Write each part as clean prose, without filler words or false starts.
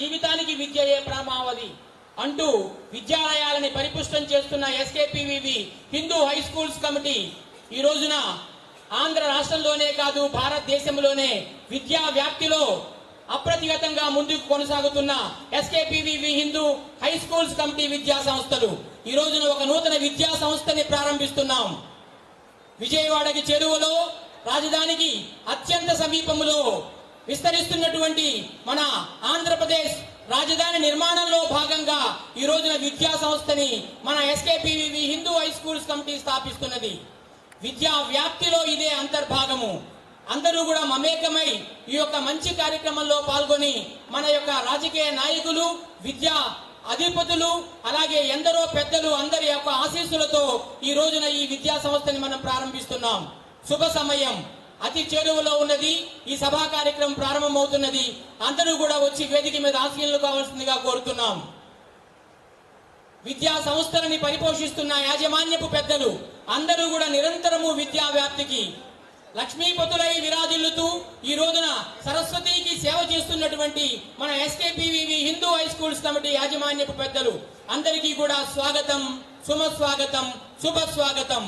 జీవితానికి విద్యయే పరమావధి అంటూ విద్యాలయాలని పరిపుష్టం చేస్తున్న ఎస్కేపీవీవి హిందూ హై స్కూల్స్ కమిటీ ఈ రోజున ఆంధ్ర రాష్ట్రంలోనే కాదు భారతదేశంలోనే విద్యా వ్యాప్తిలో అప్రతిహతంగా ముందుకు కొనసాగుతున్న ఎస్కేపీవీవి హిందూ హై స్కూల్స్ కమిటీ విద్యా సంస్థలు ఈ రోజున ఒక నూతన విద్యా సంస్థని ప్రారంభిస్తున్నాం. విజయవాడకి చెరువులో రాజధానికి అత్యంత సమీపంలో విస్తరిస్తున్నటువంటి మన ఆంధ్రప్రదేశ్ రాజధాని నిర్మాణంలో భాగంగా ఈ రోజున విద్యా సంస్థని మన SKPVV Hindu high schools committee స్థాపిస్తున్నది. విద్యా వ్యాప్తిలో ఇదే అంతర్భాగము. అందరూ కూడా మమేకమై ఈ యొక్క మంచి కార్యక్రమంలో పాల్గొని మన యొక్క రాజకీయ నాయకులు, విద్యా అధిపతులు, అలాగే ఎందరో పెద్దలు అందరి యొక్క ఆశీస్సులతో ఈ రోజున ఈ విద్యా సంస్థని మనం ప్రారంభిస్తున్నాం. శుభ సమయం, అతి చేరువలో ఉన్నది. ఈ సభా కార్యక్రమం ప్రారంభమవుతున్నది. అందరూ కూడా వచ్చి వేదిక మీద ఆశీనులు కావాల్సిందిగా కోరుతున్నాం. విద్యా సంస్థలని పరిపోషిస్తున్న యాజమాన్యపు పెద్దలు అందరూ కూడా నిరంతరము విద్యా వ్యాప్తికి లక్ష్మీపతులై విరాజిల్లుతూ ఈ రోజున సరస్వతికి సేవ చేస్తున్నటువంటి మన SKPVV Hindu high schools committee యాజమాన్యపు పెద్దలు అందరికీ కూడా స్వాగతం, సుమస్వాగతం, శుభ స్వాగతం.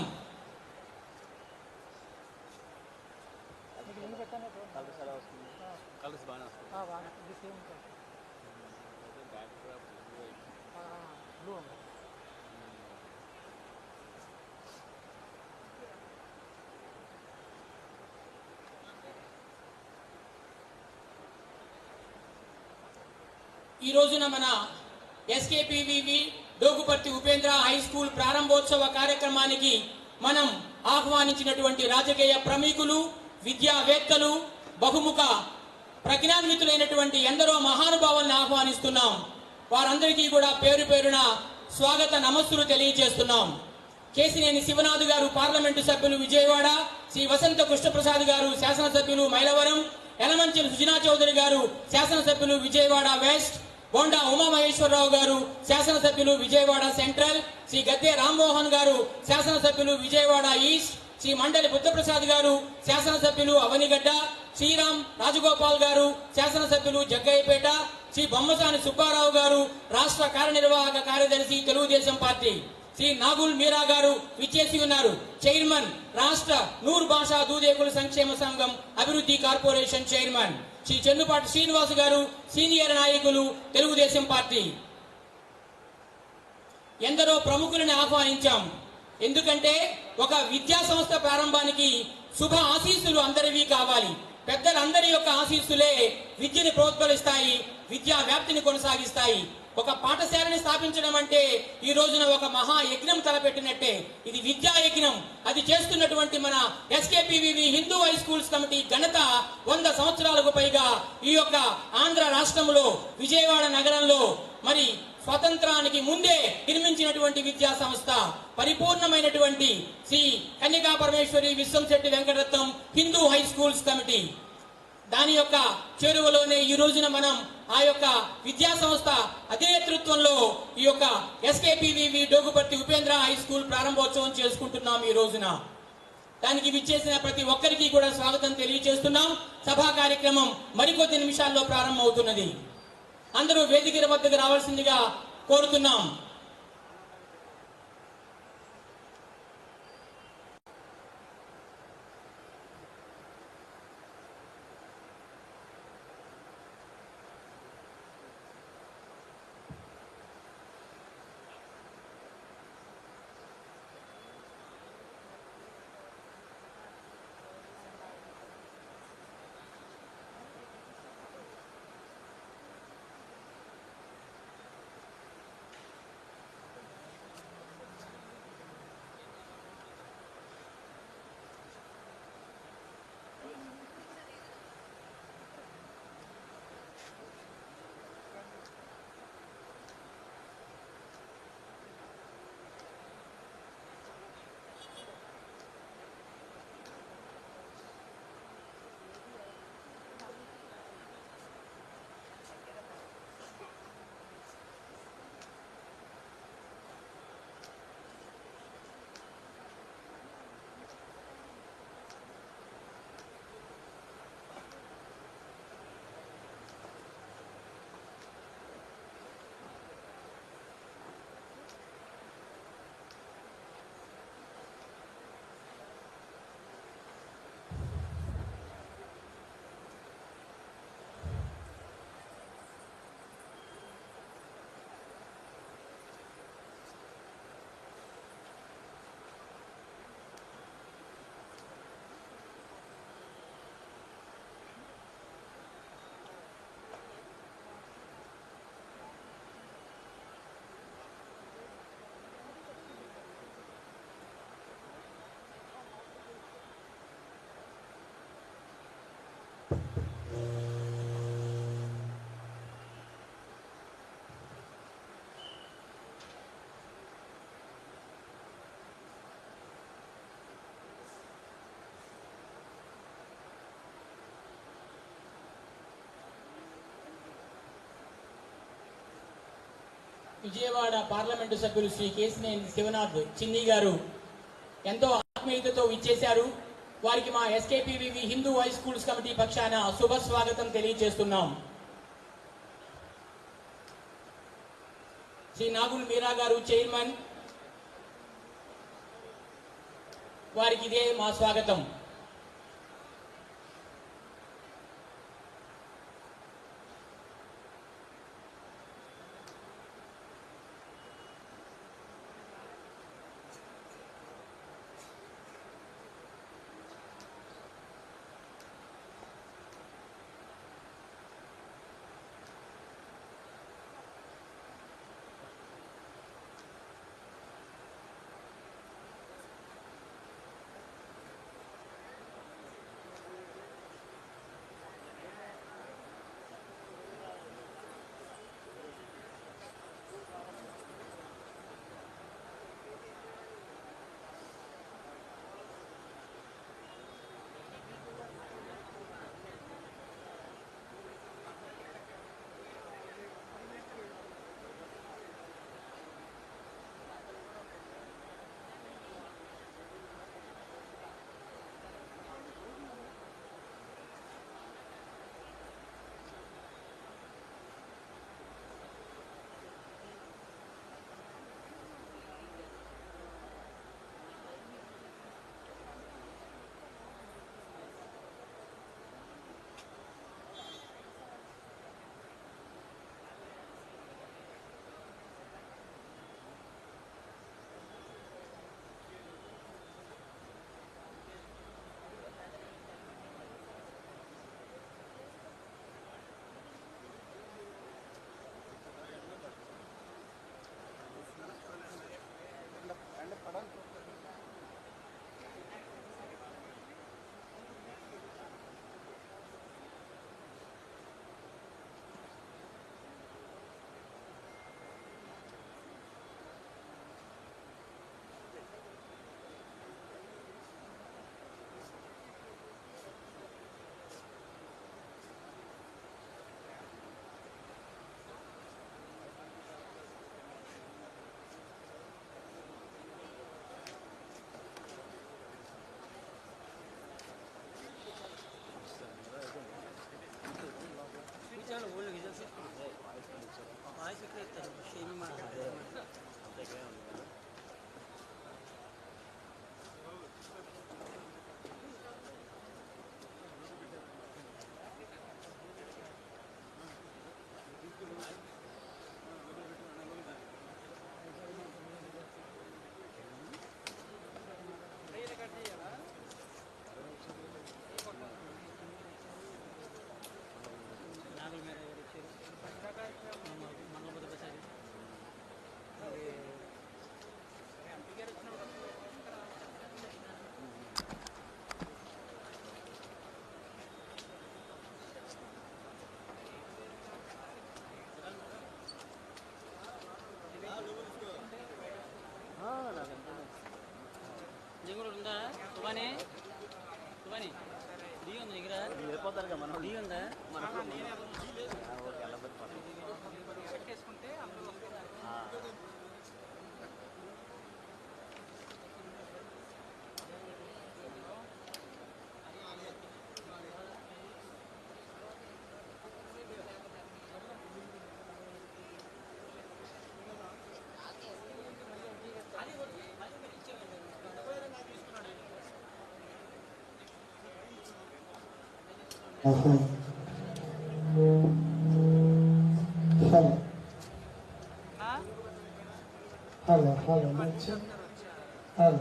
ఈ రోజున మన ఎస్కేపీవీవి డోగుపర్తి ఉపేంద్ర హై స్కూల్ ప్రారంభోత్సవ కార్యక్రమానికి మనం ఆహ్వానించినటువంటి రాజకీయ ప్రముఖులు, విద్యావేత్తలు, బహుముఖ ప్రజ్ఞాన్వితులైనటువంటి ఎందరో మహానుభావుల్ని ఆహ్వానిస్తున్నాం. వారందరికీ కూడా పేరు పేరున స్వాగత నమస్సులు తెలియజేస్తున్నాం. కేసినేని శివనాథ్ గారు పార్లమెంటు సభ్యులు విజయవాడ, శ్రీ వసంత కృష్ణప్రసాద్ గారు శాసనసభ్యులు మైలవరం, యలమంచిలి సుజనా చౌదరి గారు శాసనసభ్యులు విజయవాడ వెస్ట్, బోండా ఉమామహేశ్వరరావు గారు శాసనసభ్యులు విజయవాడ సెంట్రల్, శ్రీ గద్దె రామ్మోహన్ గారు శాసనసభ్యులు విజయవాడ ఈస్ట్, శ్రీ మండలి బుద్ధప్రసాద్ గారు శాసనసభ్యులు అవనిగడ్డ, శ్రీరామ్ రాజగోపాల్ గారు శాసనసభ్యులు జగ్గయ్యపేట, శ్రీ బొమ్మసాని సుబ్బారావు గారు రాష్ట్ర కార్యనిర్వాహక కార్యదర్శి తెలుగుదేశం పార్టీ, శ్రీ నాగుల్ మీరా గారు విచ్చేసి ఉన్నారు, చైర్మన్ రాష్ట్ర నూర్ భాషా దూదేకుల సంక్షేమ సంఘం అభివృద్ధి కార్పొరేషన్ చైర్మన్, శ్రీ చెన్నుపాటి శ్రీనివాస్ గారు సీనియర్ నాయకులు తెలుగుదేశం పార్టీ. ఎందరో ప్రముఖులను ఆహ్వానించాం. ఎందుకంటే ఒక విద్యా సంస్థ ప్రారంభానికి శుభ ఆశీస్సులు అందరివి కావాలి. పెద్దలందరి యొక్క ఆశీస్సులే విద్యని ప్రోత్సహిస్తాయి, విద్యా వ్యాప్తిని కొనసాగిస్తాయి. ఒక పాఠశాలని స్థాపించడం అంటే ఈ రోజున ఒక మహా యజ్ఞం తలపెట్టినట్టే. ఇది విద్యా యజ్ఞం. అది చేస్తున్నటువంటి మన SKPVV Hindu high schools committee ఘనత 100 సంవత్సరాలకు పైగా ఈ యొక్క ఆంధ్ర రాష్ట్రంలో విజయవాడ నగరంలో మరి స్వతంత్రానికి ముందే నిర్మించినటువంటి విద్యా సంస్థ పరిపూర్ణమైనటువంటి Shri Kanyaka Parameshwari Vishwamshetti Venkataratnam Hindu high schools committee. దాని యొక్క చెరువులోనే ఈ రోజున మనం ఆ యొక్క విద్యా సంస్థ అధినేతృత్వంలో ఈ యొక్క ఎస్కేపీవీవి డోగుపర్తి ఉపేంద్ర హై స్కూల్ ప్రారంభోత్సవం చేసుకుంటున్నాం. ఈ రోజున దానికి విచ్చేసిన ప్రతి ఒక్కరికి కూడా స్వాగతం తెలియజేస్తున్నాం. సభా కార్యక్రమం మరికొద్ది నిమిషాల్లో ప్రారంభమవుతున్నది. అందరూ వేదిక వద్దకు రావాల్సిందిగా కోరుతున్నాం. విజయవాడ పార్లమెంటు సభ్యులు శ్రీ కేసినేని శివనాథ్ చిన్ని గారు ఎంతో ఆత్మీయతతో ఇచ్చేశారు. వారికి మా ఎస్కేపీవీవి హిందూ హై స్కూల్స్ కమిటీ పక్షాన శుభ స్వాగతం తెలియజేస్తున్నాం. శ్రీ నాగుల్ మీరా గారు చైర్మన్, వారికి ఇదే మా స్వాగతం. Hello.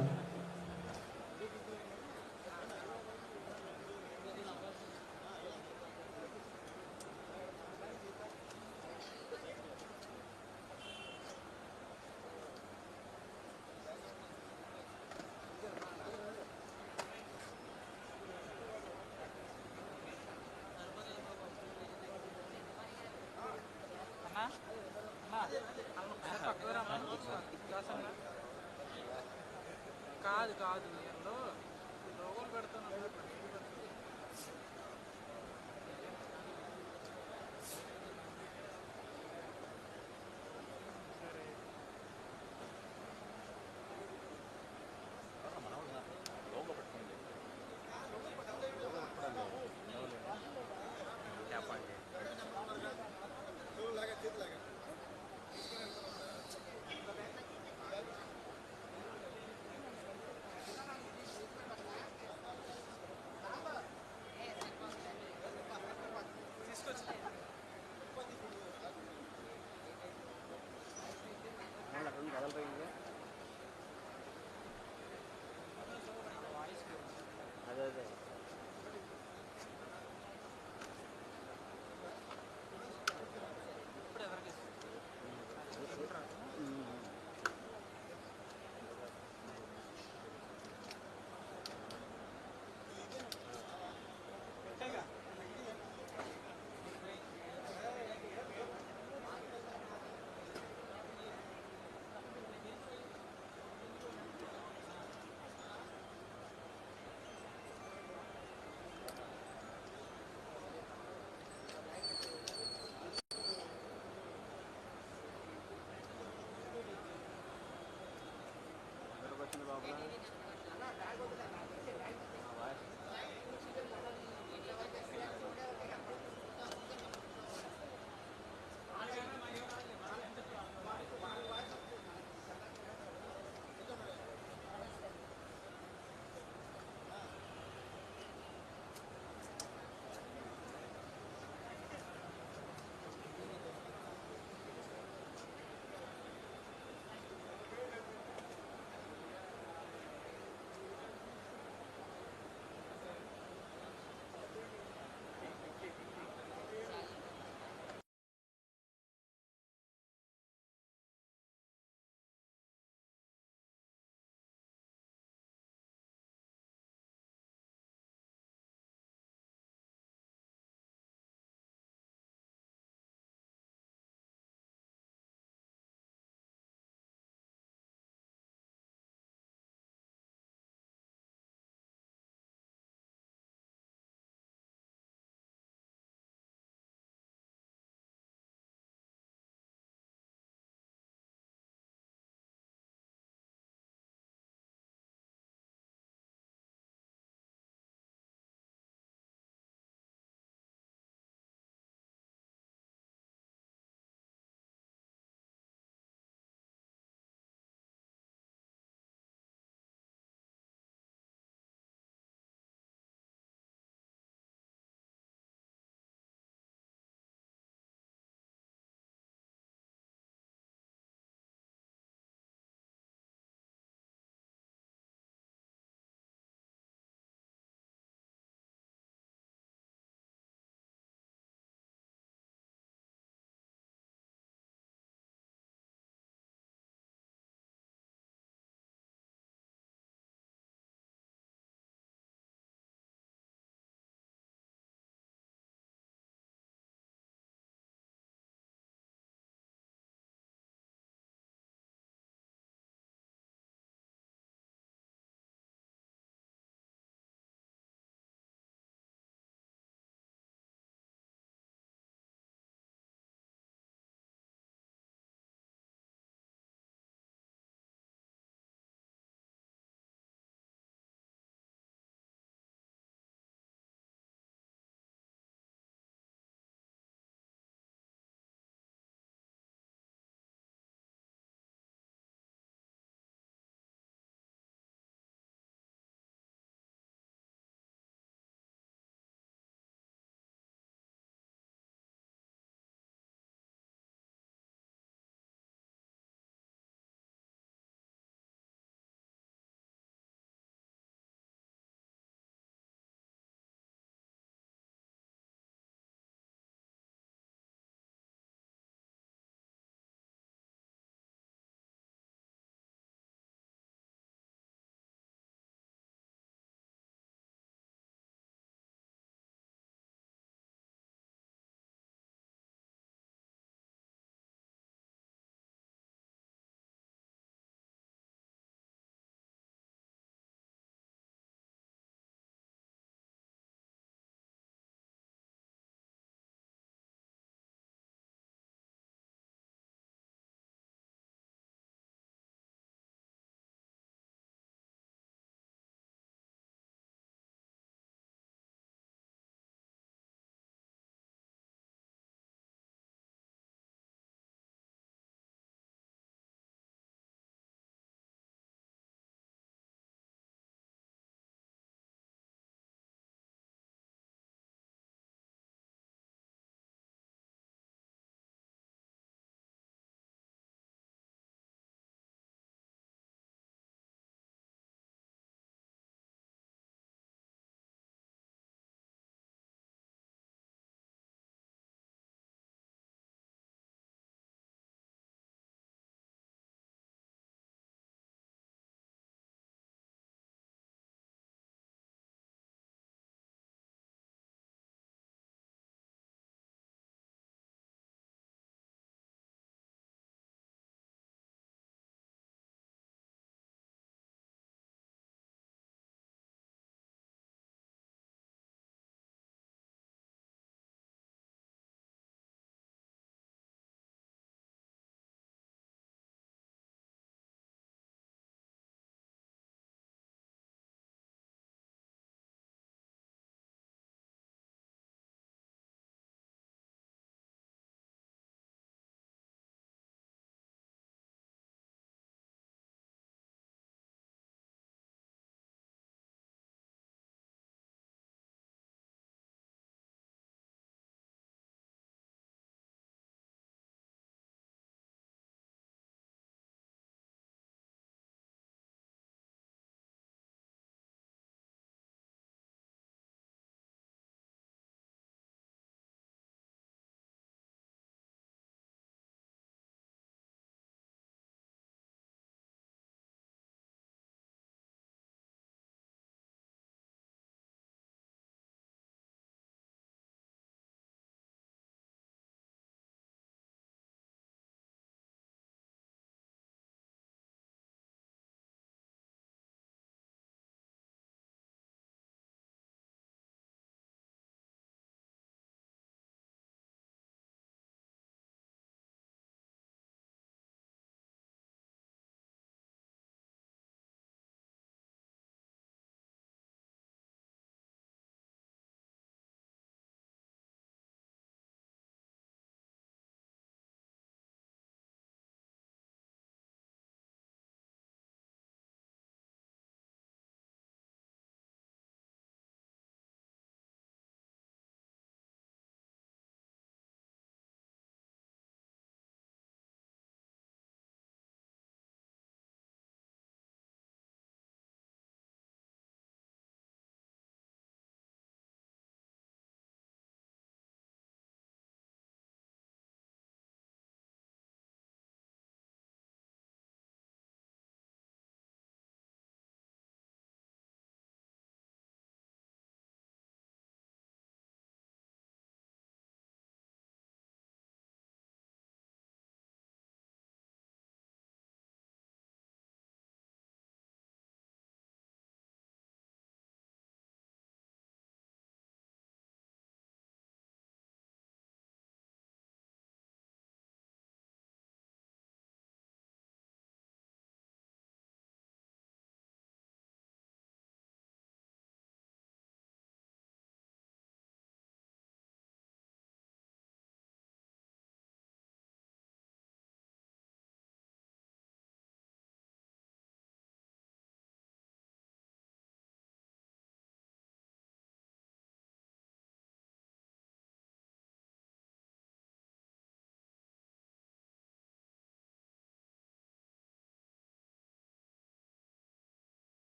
కాదు కాదు వీళ్ళు లోగోలు పెడుతున్నారు. అదే అదే ఇప్పుడు ఎవరికి వచ్చింది లోపల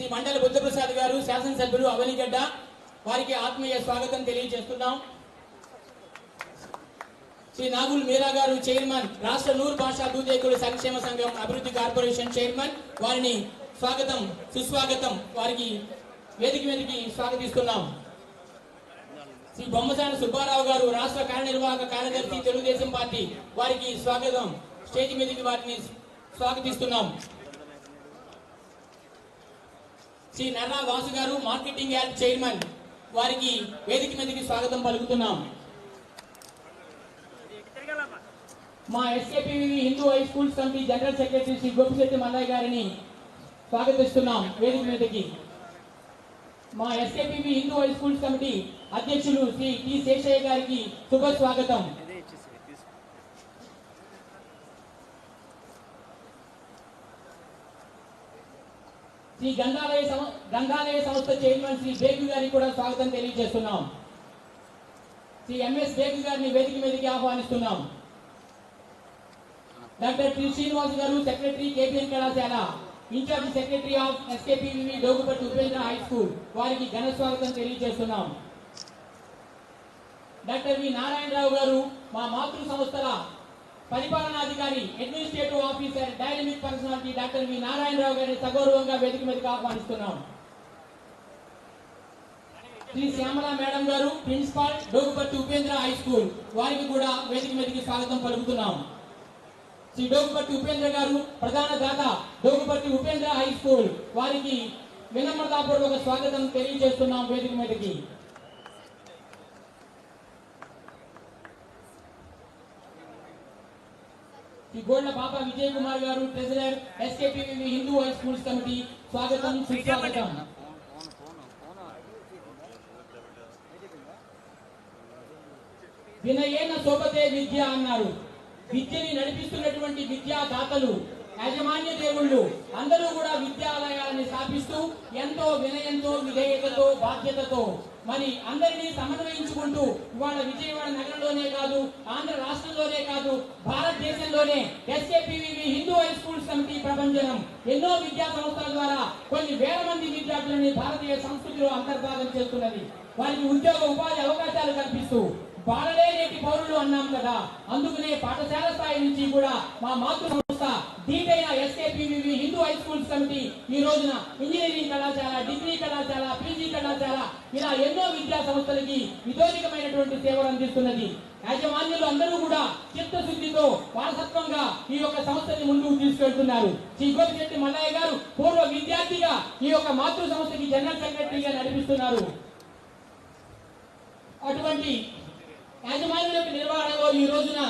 శ్రీ మండల బుద్ధప్రసాద్ గారు శాసనసభ్యులు అవనిగడ్డ వారికి ఆత్మీయ స్వాగతం తెలియజేస్తున్నాం. శ్రీ నాగుల్ మీరా గారు చైర్మన్ రాష్ట్ర నూరు భాషా దూదేకుల సంక్షేమ సంఘం అభివృద్ధి కార్పొరేషన్ చైర్మన్ వారిని స్వాగతం సుస్వాగతం వారికి వేదిక మీదకి స్వాగతిస్తున్నాం. శ్రీ బొమ్మసాన సుబ్బారావు గారు రాష్ట్ర కార్యనిర్వాహక కార్యదర్శి తెలుగుదేశం పార్టీ వారికి స్వాగతం స్టేజ్ మీదకి వారిని స్వాగతిస్తున్నాం. శ్రీ నర్రా వాసు గారు మార్కెటింగ్ యార్డ్ చైర్మన్ వారికి వేదిక మీదకి స్వాగతం పలుకుతున్నాం. మా SKPV Hindu high schools committee general secretary Shri Gopishetti Mallayya గారిని స్వాగతిస్తున్నాం వేదిక మీదకి. మా SKPV Hindu high schools committee అధ్యక్షులు శ్రీ టి శేషయ్య గారికి శుభ స్వాగతం. శ్రీ గంగాలయ సంస్థ చైర్మన్ శ్రీ బేగు గారికి కూడా స్వాగతం తెలియజేస్తున్నాం. శ్రీ ఎంఎస్ బేగు గారిని వేదిక మీదకి ఆహ్వానిస్తున్నాం. డాక్టర్ టి శ్రీనివాస్ గారు సెక్రటరీ కేపీఎన్ కళాశాల in-charge secretary of SKPV Doguparthi Upendra high school వారికి ఘన స్వాగతం తెలియజేస్తున్నాం. డాక్టర్ వి నారాయణరావు గారు మా మాతృ సంస్థల పరిపాలనాధికారి administrative officer dynamic personality doctor V Narayanarao గారిని సగౌరవంగా వేదిక మీదకి ఆహ్వానిస్తున్నాం. శ్రీ శ్యామల మేడం గారు principal Doguparthi Upendra high school వారికి కూడా వేదిక మీదకి స్వాగతం పలుకుతున్నాం. శ్రీ డోగుపర్తి ఉపేంద్ర గారు ప్రధాన దాత డోగుపర్తి ఉపేంద్ర హై స్కూల్ వారికి వినమ్రతాపూర్వక స్వాగతం తెలియజేస్తున్నాం వేదిక మీదకి. శ్రీ గోళ్ల బాబా విజయ్ కుమార్ గారు treasurer SKPV Hindu high schools committee స్వాగతం సుస్వాగతం. వినయేన శోభతే విద్య అన్నారు. విద్యని నడిపిస్తున్నటువంటి విద్యాదాతలు యాజమాన్య దేవుళ్ళు అందరూ కూడా విద్యాలయాన్ని స్థాపిస్తూ ఎంతో వినయంతో విధేయతతో బాధ్యతతో మరి అందరినీ సమన్వయించుకుంటూ ఇవాళ విజయవాడ నగరంలోనే కాదు ఆంధ్ర రాష్ట్రంలోనే కాదు భారతదేశంలోనే ఎస్కేపీవీ హిందూ హై స్కూల్స్ కమిటీ ప్రభంజనం ఎన్నో విద్యా సంస్థల ద్వారా కొన్ని వేల మంది విద్యార్థులని భారతీయ సంస్కృతిలో అంతర్భాగం చేస్తున్నది. వారికి ఉద్యోగ ఉపాధి అవకాశాలు కల్పిస్తూ బాలలే నేటి పౌరులు అన్నాం కదా, అందుకనే పాఠశాల స్థాయి నుంచి కూడా మా మాతృ సంస్థ దీటైన ఎస్కేపీవీ హిందూ హై స్కూల్స్ కమిటీ ఈ రోజున ఇంజనీరింగ్ కళాశాల, డిగ్రీ కళాశాల, పీజీ కళాశాల ఇలా ఎన్నో విద్యా సంస్థలకి విధోనికమైనటువంటి సేవలు అందిస్తున్నది. యాజమాన్యులు అందరూ కూడా చిత్తశుద్ధితో వారసత్వంగా ఈ యొక్క సంస్థని ముందుకు తీసుకెళ్తున్నారు. శ్రీ గోపిశెట్టి మల్లయ్య గారు పూర్వ విద్యార్థిగా ఈ యొక్క మాతృ సంస్థకి జనరల్ సెక్రటరీగా నడిపిస్తున్నారు. అటువంటి యాజమాన్యులకు నిర్వహణలో ఈ రోజున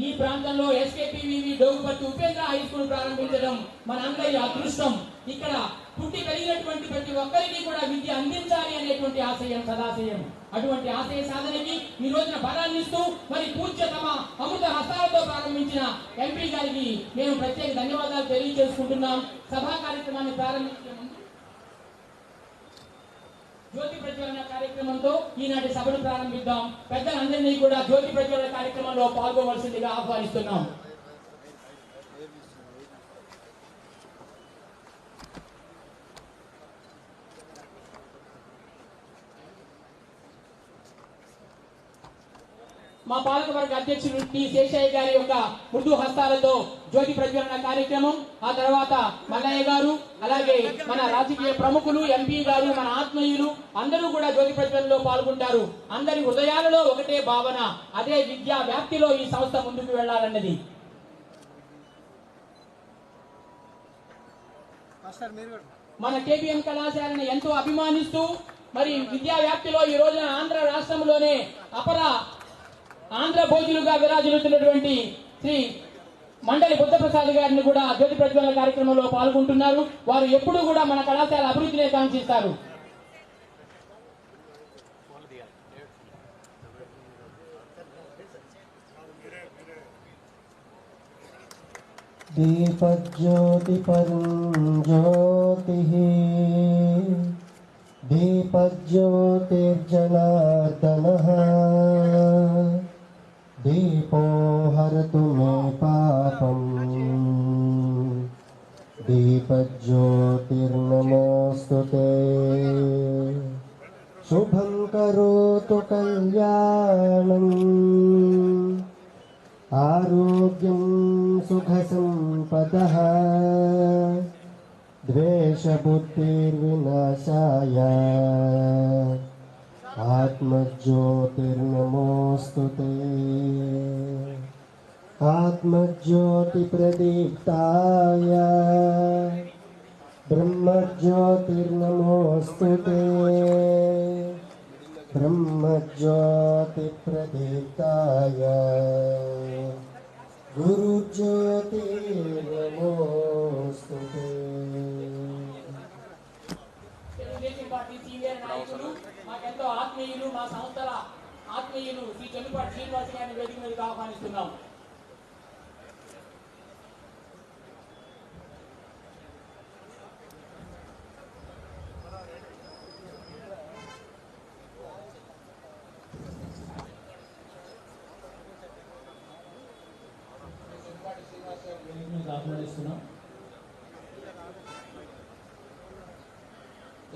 ఈ ప్రాంతంలో ఎస్కేపీవీ డోగుపర్తి ఉపేంద్ర హై స్కూల్ ప్రారంభించడం మనందరి అదృష్టం. ఇక్కడ పుట్టి కలిగినటువంటి ప్రతి ఒక్కరికి కూడా విద్య అందించాలి అనేటువంటి ఆశయం సదాశయం. అటువంటి ఆశయ సాధనకి ఈ రోజున బలాన్ని ఇస్తూ మరి పూజ్య తమ అమృత హస్తాలతో ప్రారంభించిన ఎంపీ గారికి మేము ప్రత్యేక ధన్యవాదాలు తెలియజేసుకుంటున్నాం. సభా కార్యక్రమాన్ని ప్రారంభించే ముందు జ్యోతి ప్రజ్వలన కార్యక్రమంతో ఈనాటి సభను ప్రారంభిద్దాం. పెద్దలందరినీ కూడా జ్యోతి ప్రజ్వలన కార్యక్రమంలో పాల్గొవలసిందిగా ఆహ్వానిస్తున్నాం. మా పాలకవర్గ అధ్యక్షుడు టి శేషయ్య గారి యొక్క మృదు హస్తాలతో జ్యోతి ప్రజ్వలన కార్యక్రమం, ఆ తర్వాత మల్లయ్య గారు అలాగే మన రాజకీయ ప్రముఖులు ఎంపీ గారు మన ఆత్మీయులు అందరూ కూడా జ్యోతి ప్రజ్వలనలో పాల్గొంటారు. అందరి హృదయాలలో ఒకటే భావన, అదే విద్యా వ్యాప్తిలో ఈ సంస్థ ముందుకు వెళ్లాలన్నది. మన కేబిఎం కళాశాలని ఎంతో అభిమానిస్తూ మరి విద్యా వ్యాప్తిలో ఈ రోజున ఆంధ్ర రాష్ట్రంలోనే ఆంధ్ర భోజులుగా విరాజిల్లుతున్నటువంటి శ్రీ మండలి బుద్ధప్రసాద్ గారిని కూడా జ్యోతి ప్రజ్వలన కార్యక్రమంలో పాల్గొంటున్నారు. వారు ఎప్పుడూ కూడా మన కళాశాల అభివృద్ధిని కాంక్షిస్తారు. దీపజ్యోతి పరంజ్యోతిః దీపజ్యోతిర్జనార్దనః దీపో హరతు మే పాపం दीपज्योतिर्नमोऽस्तु ते शुभं करोतु कल्याणम् आरोग्यं सुखसम्पदः द्वेषबुद्धिर्विनाशाय आत्मज्योतिर्नमोऽस्तु ते आत्मज्योतिप्रदीप्ताय ब्रह्मज्योतिर्नमोऽस्तु ते ब्रह्मज्योतिप्रदीप्ताय गुरुज्योतिर्नमोऽस्तु ते। తెలుగుదేశం పార్టీ సీనియర్ నాయకులు మాకెంతో ఆత్మీయులు మా సంస్థల ఆత్మీయులు శ్రీ చెల్లుపాటి శ్రీనివాస్ గారిని వేదిక మీదకి ఆహ్వానిస్తున్నాం. ఆహ్వానిస్తున్నాం.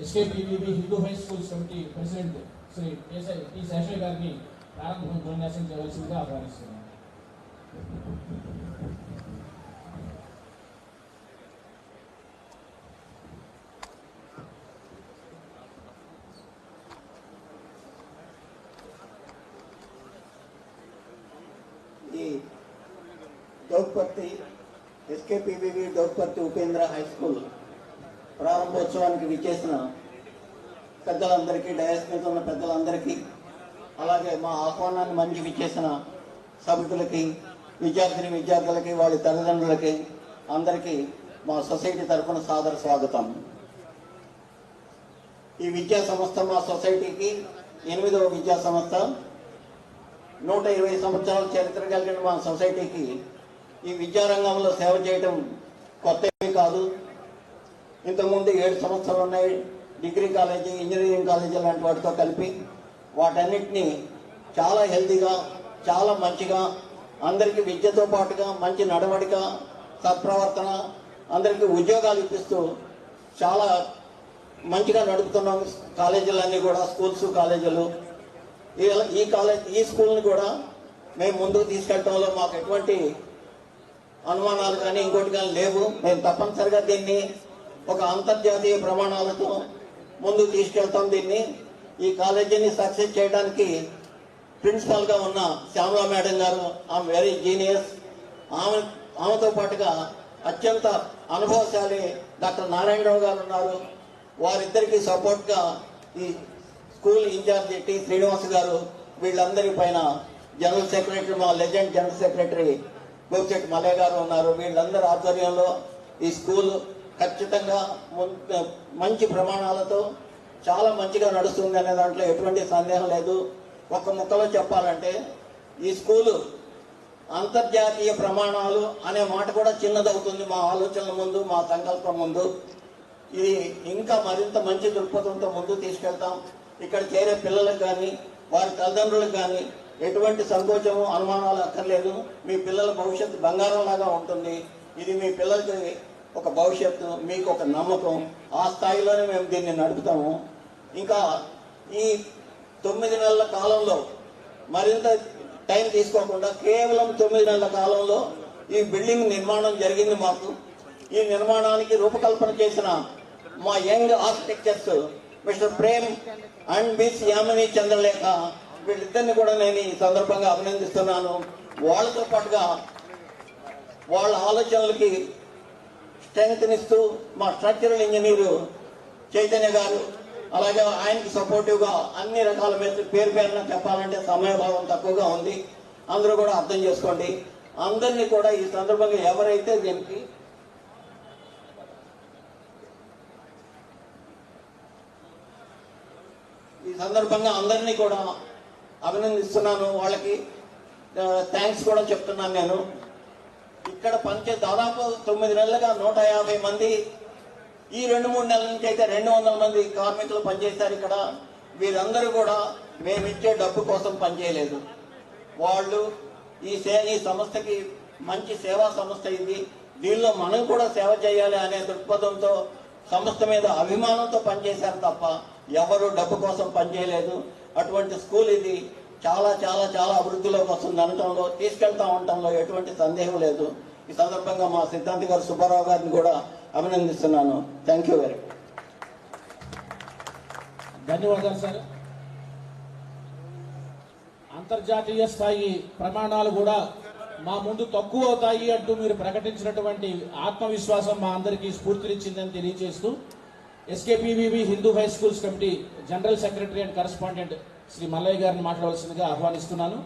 SKPVB Hindu high schools committee president Shri T Seshayya గారిని ప్రారంభ ఉపన్యాసం చేయవలసిందిగా ఆహ్వానిస్తున్నాం. ఈ Doguparthi SKPVV Doguparthi Upendra high school ప్రారంభోత్సవానికి విచ్చేసిన పెద్దలందరికీ, డయాస్ మీద ఉన్న పెద్దలందరికీ, అలాగే మా ఆహ్వానాన్ని మంచి విచ్చేసిన సభ్యులకి, విద్యార్థులకి, వాళ్ళ తల్లిదండ్రులకి అందరికీ మా సొసైటీ తరఫున సాదర స్వాగతం. ఈ విద్యా సంస్థ మా సొసైటీకి 8వ విద్యా సంస్థ. 120 సంవత్సరాల చరిత్ర కలిగిన మా సొసైటీకి ఈ విద్యారంగంలో సేవ చేయడం కొత్తవి కాదు. ఇంతకుముందు 7 సంవత్సరాలు ఉన్నాయి. డిగ్రీ కాలేజీ, ఇంజనీరింగ్ కాలేజీ లాంటి వాటితో కలిపి వాటన్నిటినీ చాలా హెల్తీగా, చాలా మంచిగా, అందరికీ విద్యతో పాటుగా మంచి నడవడిక, సత్ప్రవర్తన, అందరికీ ఉద్యోగాలు ఇప్పిస్తూ చాలా మంచిగా నడుపుతున్నాం. కాలేజీలన్నీ కూడా, స్కూల్స్, కాలేజీలు. ఈ స్కూల్ని కూడా మేము ముందుకు తీసుకెళ్ళడంలో మాకు ఎటువంటి అనుమానాలు కానీ ఇంకోటి కానీ లేవు. మేము తప్పనిసరిగా దీన్ని ఒక అంతర్జాతీయ ప్రమాణాలతో ముందుకు తీసుకెళ్తాం. దీన్ని ఈ కాలేజీని సక్సెస్ చేయడానికి ప్రిన్సిపాల్గా ఉన్న శ్యామలా మేడం గారు, ఆమె వెరీ జీనియస్. ఆమెతో పాటుగా అత్యంత అనుభవశాలి డాక్టర్ నారాయణరావు గారు ఉన్నారు. వారిద్దరికీ సపోర్ట్గా ఈ స్కూల్ ఇన్ఛార్జి టి శ్రీనివాస్ గారు, వీళ్ళందరి పైన జనరల్ సెక్రటరీ, మా legend general secretary Gopisetti Mallaiah గారు ఉన్నారు. వీళ్ళందరి ఆధ్వర్యంలో ఈ స్కూల్ ఖచ్చితంగా మంచి ప్రమాణాలతో చాలా మంచిగా నడుస్తుంది అనే దాంట్లో ఎటువంటి సందేహం లేదు. ఒక ముక్కలో చెప్పాలంటే ఈ స్కూలు అంతర్జాతీయ ప్రమాణాలు అనే మాట కూడా చిన్నదవుతుంది మా ఆలోచనల ముందు, మా సంకల్పం ముందు. ఇది ఇంకా మరింత మంచి దృక్పథంతో ముందుకు తీసుకెళ్తాం. ఇక్కడ చేరే పిల్లలకు కానీ, వారి తల్లిదండ్రులకు కానీ ఎటువంటి సంకోచము, అనుమానాలు అక్కర్లేదు. మీ పిల్లల భవిష్యత్తు బంగారం లాగా ఉంటుంది. ఇది మీ పిల్లలకి ఒక భవిష్యత్తు, మీకు ఒక నమ్మకం. ఆ స్థాయిలోనే మేము దీన్ని నడుపుతాము. ఇంకా ఈ 9 నెలల కాలంలో మరింత టైం తీసుకోకుండా కేవలం 9 నెలల కాలంలో ఈ బిల్డింగ్ నిర్మాణం జరిగింది మాకు. ఈ నిర్మాణానికి రూపకల్పన చేసిన మా young architectures mister Prem and miss Yamini Chandralekha, వీళ్ళిద్దరిని కూడా నేను ఈ సందర్భంగా అభినందిస్తున్నాను. వాళ్ళతో పాటుగా వాళ్ళ ఆలోచనలకి స్ట్రెంగ్త్నిస్తూ మా స్ట్రక్చరల్ ఇంజనీరు చైతన్య గారు, అలాగే ఆయనకి సపోర్టివ్గా అన్ని రకాల పేరు పేరున చెప్పాలంటే సమయభావం తక్కువగా ఉంది. అందరూ కూడా అర్థం చేసుకోండి. అందరినీ కూడా ఈ సందర్భంగా ఎవరైతే దీనికి ఈ సందర్భంగా అందరినీ కూడా అభినందిస్తున్నాను. వాళ్ళకి థ్యాంక్స్ కూడా చెప్తున్నాను. నేను ఇక్కడ దాదాపు 9 నెలలుగా 150 మంది, ఈ 2-3 నెలల నుంచి అయితే 200 మంది కార్మికులు పనిచేశారు ఇక్కడ. వీరందరూ కూడా మేమిచ్చే డబ్బు కోసం పనిచేయలేదు. వాళ్ళు ఈ సంస్థకి మంచి సేవా సంస్థ ఇది. దీనిలో మనం కూడా సేవ చేయాలి అనే దృక్పథంతో సంస్థ మీద అభిమానంతో పనిచేశారు తప్ప ఎవరు డబ్బు కోసం పనిచేయలేదు. అటువంటి స్కూల్ ఇది చాలా చాలా చాలా అభివృద్ధిలోకి వస్తుంది అనటంలో, తీసుకెళ్తా ఉండటంలో ఎటువంటి సందేహం లేదు. ఈ సందర్భంగా మా సిద్ధాంతి గారు సుబ్బారావు గారిని కూడా అభినందిస్తున్నాను. Thank you very much. ధన్యవాదాలు సార్. అంతర్జాతీయ స్థాయి ప్రమాణాలు కూడా మా ముందు తక్కువ అవుతాయి అంటూ మీరు ప్రకటించినటువంటి ఆత్మవిశ్వాసం మా అందరికీ స్ఫూర్తినిచ్చిందని తెలియజేస్తూ SKPVV Hindu high schools committee general secretary and correspondent Shri Mallaiah గారిని మాట్లాడవలసిందిగా ఆహ్వానిస్తున్నాను.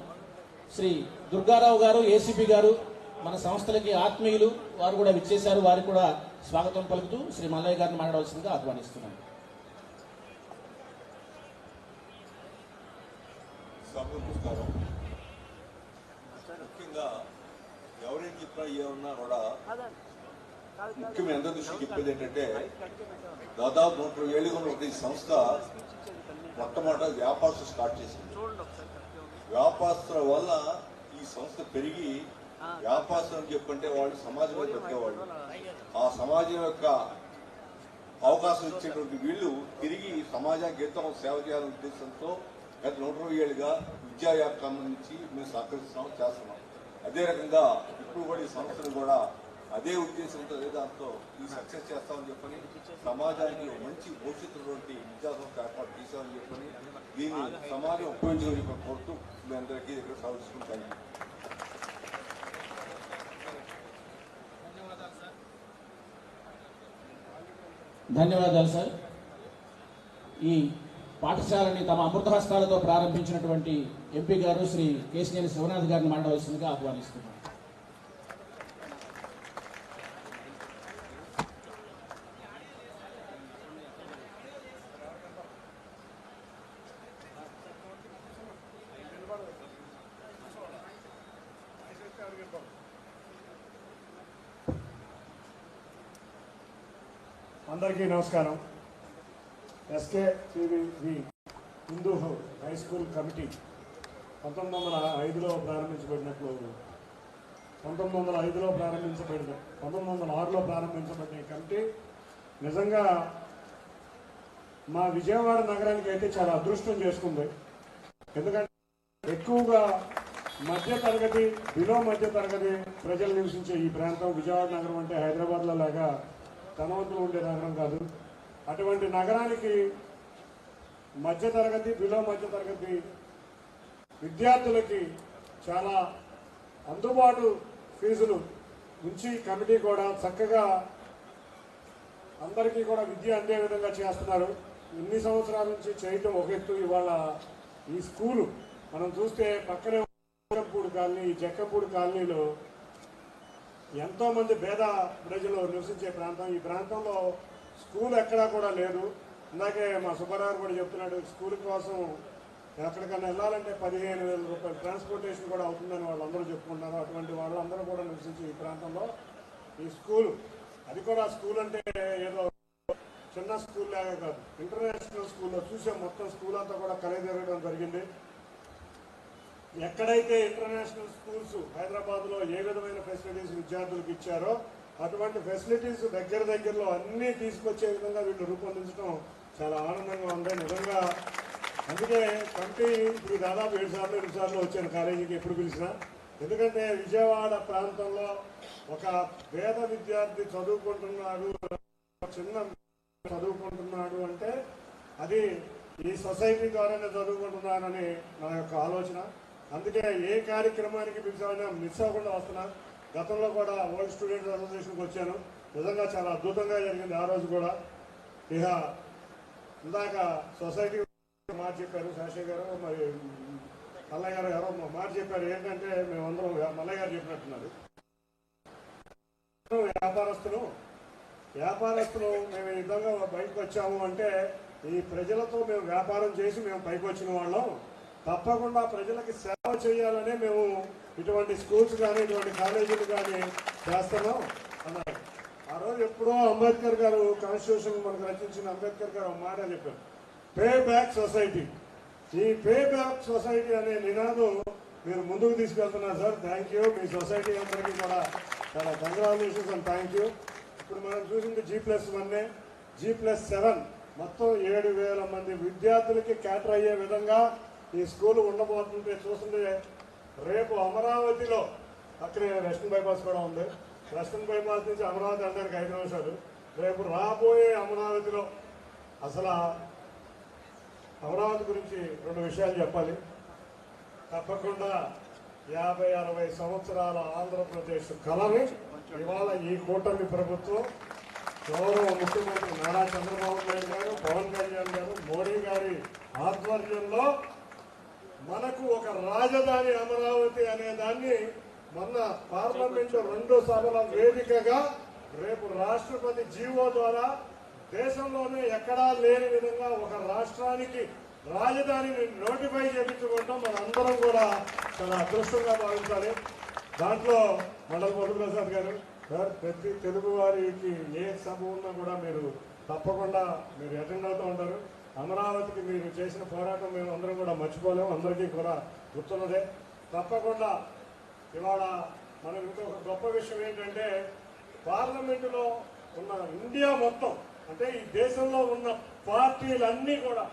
శ్రీ దుర్గారావు గారు ఏసీపీ గారు మన సంస్థలకి ఆత్మీయులు, వారు కూడా విచ్చేశారు. వారికి కూడా స్వాగతం పలుకుతూ శ్రీ మల్లయ్య గారిని మాట్లాడవలసిందిగా ఆహ్వానిస్తున్నాను. నమస్కారం. ముఖ్యంగా ఎవరేం చెప్పినా ఏమన్నా కూడా ముఖ్యమైన అందరి దృష్టికి చెప్పేది ఏంటంటే, దాదాపు 120 ఏళ్ళుగా ఉన్న ఈ సంస్థ మొట్టమొదట వ్యాపారస్తులు స్టార్ట్ చేసింది. వ్యాపారస్తుల వల్ల ఈ సంస్థ పెరిగి, వ్యాపారస్తులు అని చెప్పంటే వాళ్ళు సమాజంలో బతికేవాళ్ళు. ఆ సమాజం యొక్క అవకాశం ఇచ్చేటువంటి వీళ్ళు తిరిగి సమాజానికి ఎంతో సేవ చేయాలనే ఉద్దేశంతో గత 120 ఏళ్ళుగా విద్యా వ్యాప్తికి సంబంధించి మేము సహకరిస్తున్నాం, చేస్తున్నాం. అదే రకంగా ఇప్పుడు కూడా ఈ సంస్థను కూడా అదే ఉద్దేశంతో, అదే దాంతో ఈ సక్సెస్ చేస్తామని చెప్పని, సమాజానికి మంచి భవిష్యత్తున్నటువంటి విద్యా సంస్థ ఏర్పాటు చేశామని చెప్పని, దీన్ని సమాజం ఉపయోగించాలని చెప్పి కోరుతూ మీ అందరికీ ఇక్కడ సాధించుకుంటాను. ధన్యవాదాలు సార్. ఈ పాఠశాలని తమ అమృత హస్తాలతో ప్రారంభించినటువంటి ఎంపీ గారు శ్రీ కేశినేని శివనాథ్ గారిని మాట్లాడవలసిందిగా ఆహ్వానిస్తున్నాను. అందరికీ నమస్కారం. SKPVV Hindu high school committee 1905లో ప్రారంభించబడినట్లు 1905లో ప్రారంభించబడిన 1906లో ప్రారంభించబడిన ఈ కమిటీ నిజంగా మా విజయవాడ నగరానికి అయితే చాలా అదృష్టం చేసుకుంది. ఎందుకంటే ఎక్కువగా మధ్యతరగతి, బిలో మధ్యతరగతి ప్రజలు నివసించే ఈ ప్రాంతం విజయవాడ నగరం అంటే హైదరాబాద్లో లాగా ధనవంతులు ఉండే నగరం కాదు. అటువంటి నగరానికి మధ్యతరగతి, బిలో మధ్యతరగతి విద్యార్థులకి చాలా అందుబాటు ఫీజులు ఉంచి కమిటీ కూడా చక్కగా అందరికీ కూడా విద్య అందే విధంగా చేస్తున్నారు. ఇన్ని సంవత్సరాల నుంచి చేయటం ఒక ఎత్తు. ఇవాళ ఈ స్కూలు మనం చూస్తే పక్కనే జక్కంపూడి కాలనీ, ఈ జక్కంపూడి కాలనీలో ఎంతోమంది పేద ప్రజలు నివసించే ప్రాంతం. ఈ ప్రాంతంలో స్కూల్ ఎక్కడా కూడా లేదు. ఇందాకే మా సుబ్బారావు కూడా చెప్తున్నాడు, స్కూల్ కోసం ఎక్కడికైనా వెళ్ళాలంటే 15,000 రూపాయలు ట్రాన్స్పోర్టేషన్ కూడా అవుతుందని వాళ్ళందరూ చెప్పుకుంటున్నారు. అటువంటి వాళ్ళందరూ కూడా నివసించి ఈ ప్రాంతంలో ఈ స్కూలు, అది కూడా స్కూల్ అంటే ఏదో చిన్న స్కూల్ లాగా కాదు, ఇంటర్నేషనల్ స్కూల్లో చూసే మొత్తం స్కూల్ అంతా కూడా కలియజరగడం జరిగింది. ఎక్కడైతే ఇంటర్నేషనల్ స్కూల్స్ హైదరాబాద్లో ఏ విధమైన ఫెసిలిటీస్ విద్యార్థులకు ఇచ్చారో అటువంటి ఫెసిలిటీస్ దగ్గరలో అన్నీ తీసుకొచ్చే విధంగా వీళ్ళు రూపొందించడం చాలా ఆనందంగా ఉంది నిజంగా. అందుకే కమిటీ ఇప్పుడు దాదాపు 7 సార్లు 8 సార్లు వచ్చాను కాలేజీకి ఎప్పుడు పిలిచినా. ఎందుకంటే విజయవాడ ప్రాంతంలో ఒక పేద విద్యార్థి చదువుకుంటున్నాడు, చిన్న చదువుకుంటున్నాడు అంటే అది ఈ సొసైటీ ద్వారానే చదువుకుంటున్నానని నా యొక్క ఆలోచన. అందుకే ఏ కార్యక్రమానికి పిలిచామైనా మిస్ అవ్వకుండా వస్తున్నా. గతంలో కూడా వరల్డ్ స్టూడెంట్స్ అసోసియేషన్కి వచ్చాను, నిజంగా చాలా అద్భుతంగా జరిగింది ఆ రోజు కూడా. ఇక ఇందాక సొసైటీ మాట చెప్పారు శాస్త్రి గారు, మరి మల్లయ్య గారు ఎవరో మాట చెప్పారు. ఏంటంటే మేమందరం మల్లయ్య గారు చెప్పినట్టున్నారు, వ్యాపారస్తులు మేము ఈ విధంగా బయటకు వచ్చాము అంటే ఈ ప్రజలతో మేము వ్యాపారం చేసి మేము పైకి వచ్చిన వాళ్ళం, తప్పకుండా ప్రజలకి సేవ చేయాలనే మేము ఇటువంటి స్కూల్స్ కానీ ఇటువంటి కాలేజీలు కానీ చేస్తున్నాం అన్నారు. ఆ రోజు ఎప్పుడో అంబేద్కర్ గారు కాన్స్టిట్యూషన్ మనకు రచించిన అంబేద్కర్ గారు ఒక మాట చెప్పారు, పే బ్యాక్ సొసైటీ. ఈ పే బ్యాక్ సొసైటీ అనే నినాదం మీరు ముందుకు తీసుకెళ్తున్నారు sir. Thank you. Me society అందరికీ కూడా చాలా కంగ్రాచులేషన్స్ అండ్ థ్యాంక్ యూ. ఇప్పుడు మనం చూసింది G+1, G+7 మొత్తం 7,000 మంది విద్యార్థులకి క్యాటర్ అయ్యే విధంగా ఈ స్కూల్ ఉండబోతుంటే చూస్తుంటే రేపు అమరావతిలో అక్కడే వెస్టర్న్ బైపాస్ కూడా ఉంది. వెస్టర్న్ బైపాస్ నుంచి అమరావతి వెళ్ళడానికి 5 నిమిషాలు. రేపు రాబోయే అమరావతిలో అసలు అమరావతి గురించి 2 విషయాలు చెప్పాలి. తప్పకుండా 50-60 సంవత్సరాల ఆంధ్రప్రదేశ్ కళని ఇవాళ ఈ కూటమి ప్రభుత్వం గౌరవ ముఖ్యమంత్రి నారా చంద్రబాబు నాయుడు గారు, పవన్ కళ్యాణ్ గారు, మోడీ గారి ఆధ్వర్యంలో మనకు ఒక రాజధాని అమరావతి అనే దాన్ని మొన్న పార్లమెంటు 2 సభల వేదికగా రేపు రాష్ట్రపతి జీవో ద్వారా దేశంలోనే ఎక్కడా లేని విధంగా ఒక రాష్ట్రానికి రాజధానిని నోటిఫై చేయించుకుంటాం. మనందరం కూడా చాలా అదృష్టంగా భావించాలి. దాంట్లో మండల మధుప్రసాద్ గారు సార్, ప్రతి తెలుగు వారికి ఏ సభ ఉన్నా కూడా మీరు తప్పకుండా మీరు అటెండ్ అవుతూ ఉంటారు. అమరావతికి మీరు చేసిన పోరాటం మేము అందరం కూడా మర్చిపోలేము, అందరికీ కూడా గుర్తున్నదే. తప్పకుండా ఇవాళ మనం ఇంకొక గొప్ప విషయం ఏంటంటే పార్లమెంటులో ఉన్న ఇండియా మొత్తం అంటే ఈ దేశంలో ఉన్న పార్టీలన్నీ కూడా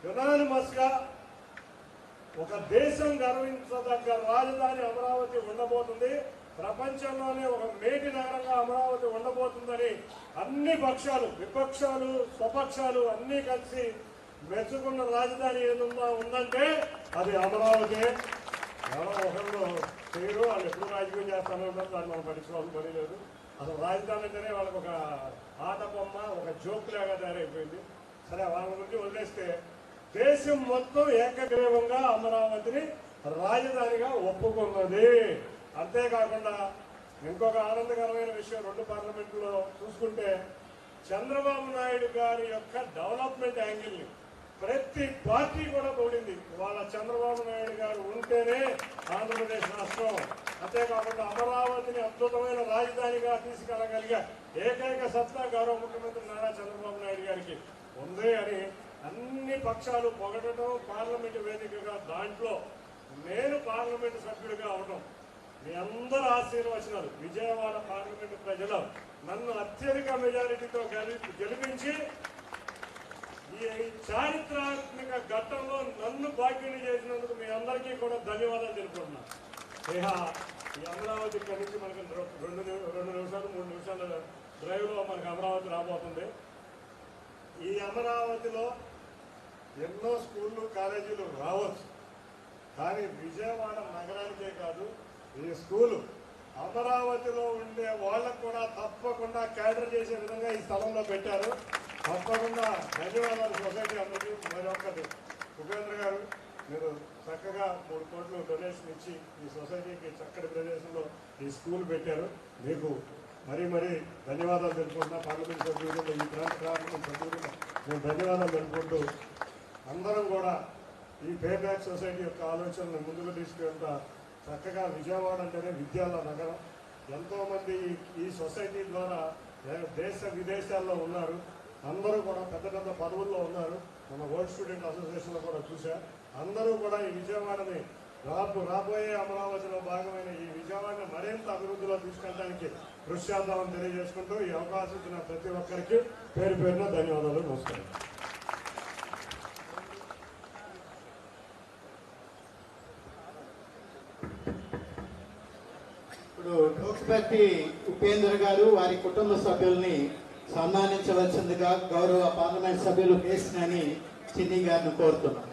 యునానిమస్గా ఒక దేశం గర్వించదగ్గ రాజధాని అమరావతి ఉండబోతుంది, ప్రపంచంలోనే ఒక మేటి నగరంగా అమరావతి ఉండబోతుందని అన్ని పక్షాలు, విపక్షాలు, స్వపక్షాలు అన్నీ కలిసి మెచ్చుకున్న రాజధాని ఏదన్నా ఉందంటే అది అమరావతి. ఎవరో ఒకళ్ళు చేయరు, వాళ్ళు ఎప్పుడు రాజకీయం చేస్తాను ఉంటారు, దాన్ని మనం పట్టించుకోవాల్సిన పని లేదు. అసలు రాజధాని అంటేనే వాళ్ళకి ఒక ఆట బొమ్మ, ఒక జోక్ లాగా తయారైపోయింది. సరే, వాళ్ళ గురించి వదిలేస్తే దేశం మొత్తం ఏకగ్రీవంగా అమరావతిని రాజధానిగా ఒప్పుకున్నది. అంతేకాకుండా ఇంకొక ఆనందకరమైన విషయం 2 పార్లమెంట్లో చూసుకుంటే చంద్రబాబు నాయుడు గారి యొక్క డెవలప్మెంట్ యాంగిల్ని ప్రతి పార్టీ కూడా పోడింది. ఇవాళ చంద్రబాబు నాయుడు గారు ఉంటేనే ఆంధ్రప్రదేశ్ రాష్ట్రం, అంతేకాకుండా అమరావతిని అద్భుతమైన రాజధానిగా తీసుకెళ్లగలిగే ఏకైక సత్తా గౌరవ ముఖ్యమంత్రి నారా చంద్రబాబు నాయుడు గారికి ఉంది అని అన్ని పక్షాలు పొగడటం, పార్లమెంటు వేదికగా దాంట్లో నేను పార్లమెంటు సభ్యుడిగా అవడం, మీ అందరూ ఆశీర్వచనాలు, విజయవాడ పార్లమెంటు ప్రజలు నన్ను అత్యధిక మెజారిటీతో గెలిపించి ఈ చారిత్రాత్మక ఘట్టంలో నన్ను భాగ్యుని చేసినందుకు మీ అందరికీ కూడా ధన్యవాదాలు తెలుపుకుంటున్నాను. ఈ అమరావతి ఇక్కడి నుంచి మనకి 2 నిమిషాలు 3 నిమిషాల డ్రైవ్లో మనకి అమరావతి రాబోతుంది. ఈ అమరావతిలో ఎన్నో స్కూళ్ళు, కాలేజీలు రావచ్చు, కానీ విజయవాడ నగరానికే కాదు ఈ స్కూలు అమరావతిలో ఉండే వాళ్ళకు కూడా తప్పకుండా క్యాటర్ చేసే విధంగా ఈ స్థలంలో పెట్టారు. తప్పకుండా ధన్యవాదాలు సొసైటీ అందరికీ. మరొకటి ఉపేంద్ర గారు, మీరు చక్కగా 3 కోట్లు డొనేషన్ ఇచ్చి ఈ సొసైటీకి చక్కటి ప్రదేశంలో ఈ స్కూల్ పెట్టారు. మీకు మరీ ధన్యవాదాలు తెలుపుకుంటున్నా. పార్లమెంట్ సభ్యులు, ఈ పార్లమెంట్ సభ్యులు నేను ధన్యవాదాలు తెలుపుకుంటూ అందరం కూడా ఈ పే బ్యాక్ సొసైటీ యొక్క ఆలోచనను ముందుకు తీసుకెళ్తా. చక్కగా విజయవాడ అంటేనే విద్యాల నగరం. ఎంతోమంది ఈ సొసైటీ ద్వారా దేశ విదేశాల్లో ఉన్నారు, అందరూ కూడా పెద్ద పెద్ద పదవుల్లో ఉన్నారు. మన వరల్డ్ స్టూడెంట్ అసోసియేషన్లో కూడా చూసా. అందరూ కూడా ఈ విజయవాడని రాబోయే అమరావతిలో భాగమైన ఈ విజయవాడని మరింత అభివృద్ధిలో తీసుకెళ్ళడానికి కృషి చేద్దామని తెలియజేసుకుంటూ ఈ అవకాశం ఇచ్చిన ప్రతి ఒక్కరికి పేరు పేరున ధన్యవాదాలు. నమస్కారం. ఇప్పుడు డోక్పర్తి ఉపేంద్ర గారు వారి కుటుంబ సభ్యుల్ని సన్మానించవలసిందిగా గౌరవ పార్లమెంట్ సభ్యులు కేసినేని చిన్ని గారిని కోరుతున్నాం.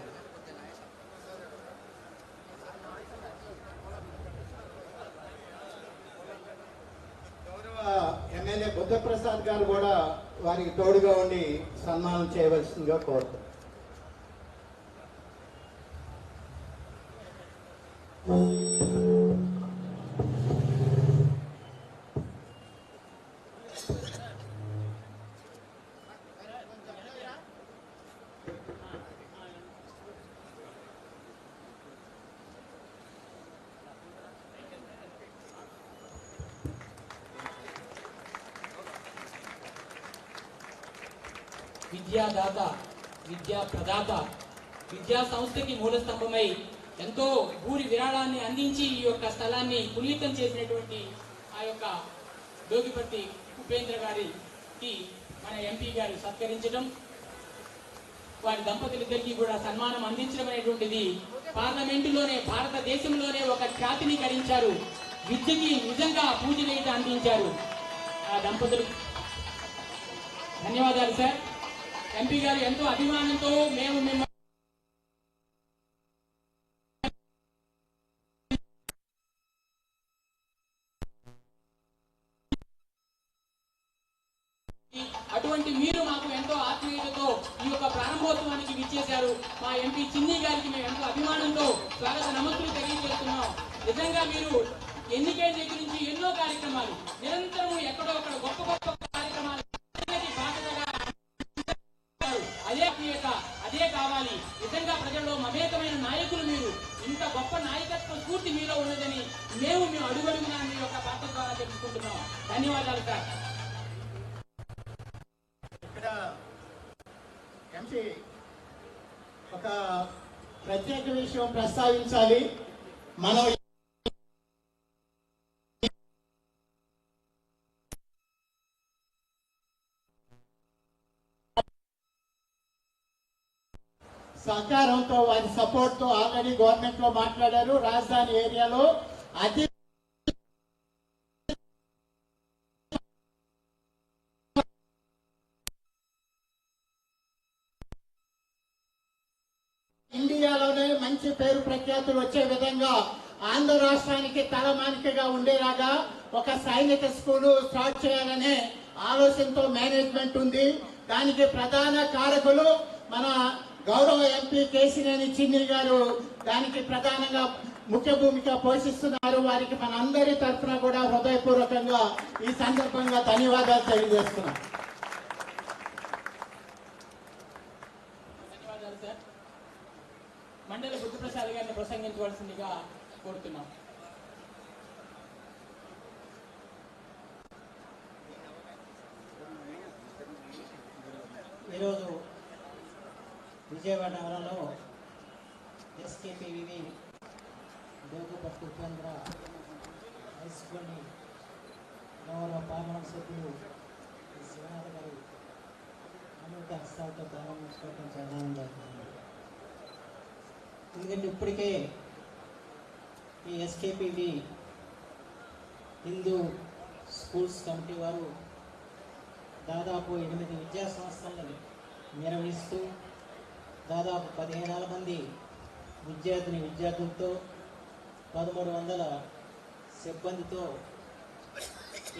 గౌరవ ఎమ్మెల్యే బుద్ధప్రసాద్ గారు కూడా వారికి తోడుగా ఉండి సన్మానం చేయవలసిందిగా కోరుతున్నాం. విద్యాదాత, విద్యా ప్రదాత, విద్యా సంస్థకి మూల స్తంభమై ఎంతో భూరి విరాళాన్ని అందించి ఈ యొక్క స్థలాన్ని పునీతం చేసినటువంటి ఆ యొక్క డోగిపర్తి ఉపేంద్ర గారికి మన ఎంపీ గారు సత్కరించడం, వారి దంపతులిద్దరికీ కూడా సన్మానం అందించడం అనేటువంటిది పార్లమెంటులోనే, భారతదేశంలోనే ఒక ఖ్యాతిని గడించారు. విద్యకి నిజంగా పూజనీయత అందించారు ఆ దంపతులు. ధన్యవాదాలు సార్. ఎంపీ గారు ఎంతో అభిమానంతో మేము మిమ్మల్ని అటువంటి మీరు మాకు ఎంతో ఆత్మీయతతో ఈ యొక్క ప్రారంభోత్సవానికి విచ్చేశారు. మా ఎంపీ చిన్ని గారికి మేము ఎంతో అభిమానంతో స్వాగత నమస్సులు తెలియజేస్తున్నాం. నిజంగా మీరు ఎన్నికల దగ్గర నుంచి ఎన్నో కార్యక్రమాలు నిరంతరం ఎక్కడో అక్కడ గొప్ప గొప్ప కార్యక్రమాలు బాధ్యతగా అదే ఆత్మీయత అదే కావాలి. నిజంగా ప్రజల్లో మమేకమైన నాయకులు మీరు. ఇంత గొప్ప నాయకత్వ స్ఫూర్తి మీలో ఉన్నదని మేము అడుగడుగునా మీ యొక్క పాత్ర ద్వారా తెలుసుకుంటున్నాం. ధన్యవాదాలు సార్. ఇక్కడ ఎంపీ ఒక ప్రత్యేక విషయం ప్రస్తావించాలి. మనం సహకారంతో, వారి సపోర్ట్ తో ఆల్రెడీ గవర్నమెంట్ లో మాట్లాడారు. రాజధాని ఏరియాలో అతి ఇండియాలోనే మంచి పేరు ప్రఖ్యాతులు వచ్చే విధంగా ఆంధ్ర రాష్ట్రానికి తలమానికగా ఉండేలాగా ఒక సైనిక స్కూలు స్టార్ట్ చేయాలనే ఆలోచనతో మేనేజ్మెంట్ ఉంది. దానికి ప్రధాన కారకులు మన గౌరవ ఎంపీ కేశినేని చిన్ని గారు దానికి ప్రధానంగా ముఖ్య భూమిక పోషిస్తున్నారు. వారికి మన అందరి తరఫున కూడా హృదయపూర్వకంగా ఈ సందర్భంగా ధన్యవాదాలు తెలియజేస్తున్నాం. ధన్యవాదాలు సార్. మండలి బుద్ధప్రసాద్ గారిని ప్రసంగించవలసిందిగా కోరుతున్నాం. ఈరోజు విజయవాడ నగరంలో ఎస్కేపీవీవి డోగుపర్తి ఉపేంద్ర హై స్కూల్ని గౌరవ పార్లమెంట్ సభ్యులు శివనాథ్ గారు అమృత హస్తాలతో ప్రారంభించుకోవడం చాలా ఆనందపడుతుంది. ఎందుకంటే ఇప్పటికే ఈ ఎస్కేపీవి హిందూ స్కూల్స్ కమిటీ వారు దాదాపు 8 విద్యా సంస్థలను నిర్వహిస్తూ దాదాపు 15,000 మంది విద్యార్థులతో 1,300 సిబ్బందితో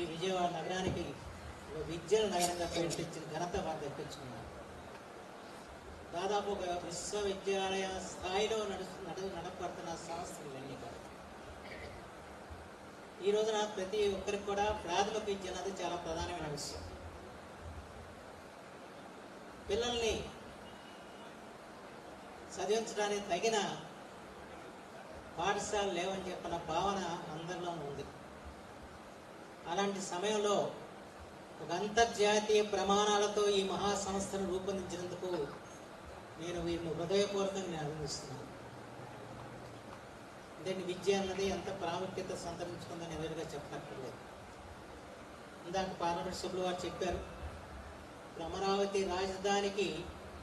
ఈ విజయవాడ నగరానికి విద్యల నగరంగా పేరు తెచ్చిన ఘనత వారు దక్కించుకున్నారు. దాదాపు ఒక విశ్వవిద్యాలయ స్థాయిలో నడపడుతున్న సంస్థలు ఇవన్నీ కూడా. ఈ రోజున ప్రతి ఒక్కరికి కూడా ప్రాథమిక విద్య అన్నది చాలా ప్రధానమైన విషయం. పిల్లల్ని చదివించడానికి తగిన పాఠశాలలు లేవని చెప్పిన భావన అందరిలో ఉంది. అలాంటి సమయంలో ఒక అంతర్జాతీయ ప్రమాణాలతో ఈ మహా సంస్థను రూపొందించినందుకు నేను వీరిని హృదయపూర్వకంగా అభినందిస్తున్నాను. అంటే విద్య అన్నది ఎంత ప్రాముఖ్యత సంతరించుకుందని ఎదురుగా చెప్పనక్కర్లేదు. ఇందాక పార్లమెంట్ సభ్యులు వారు చెప్పారు, అమరావతి రాజధానికి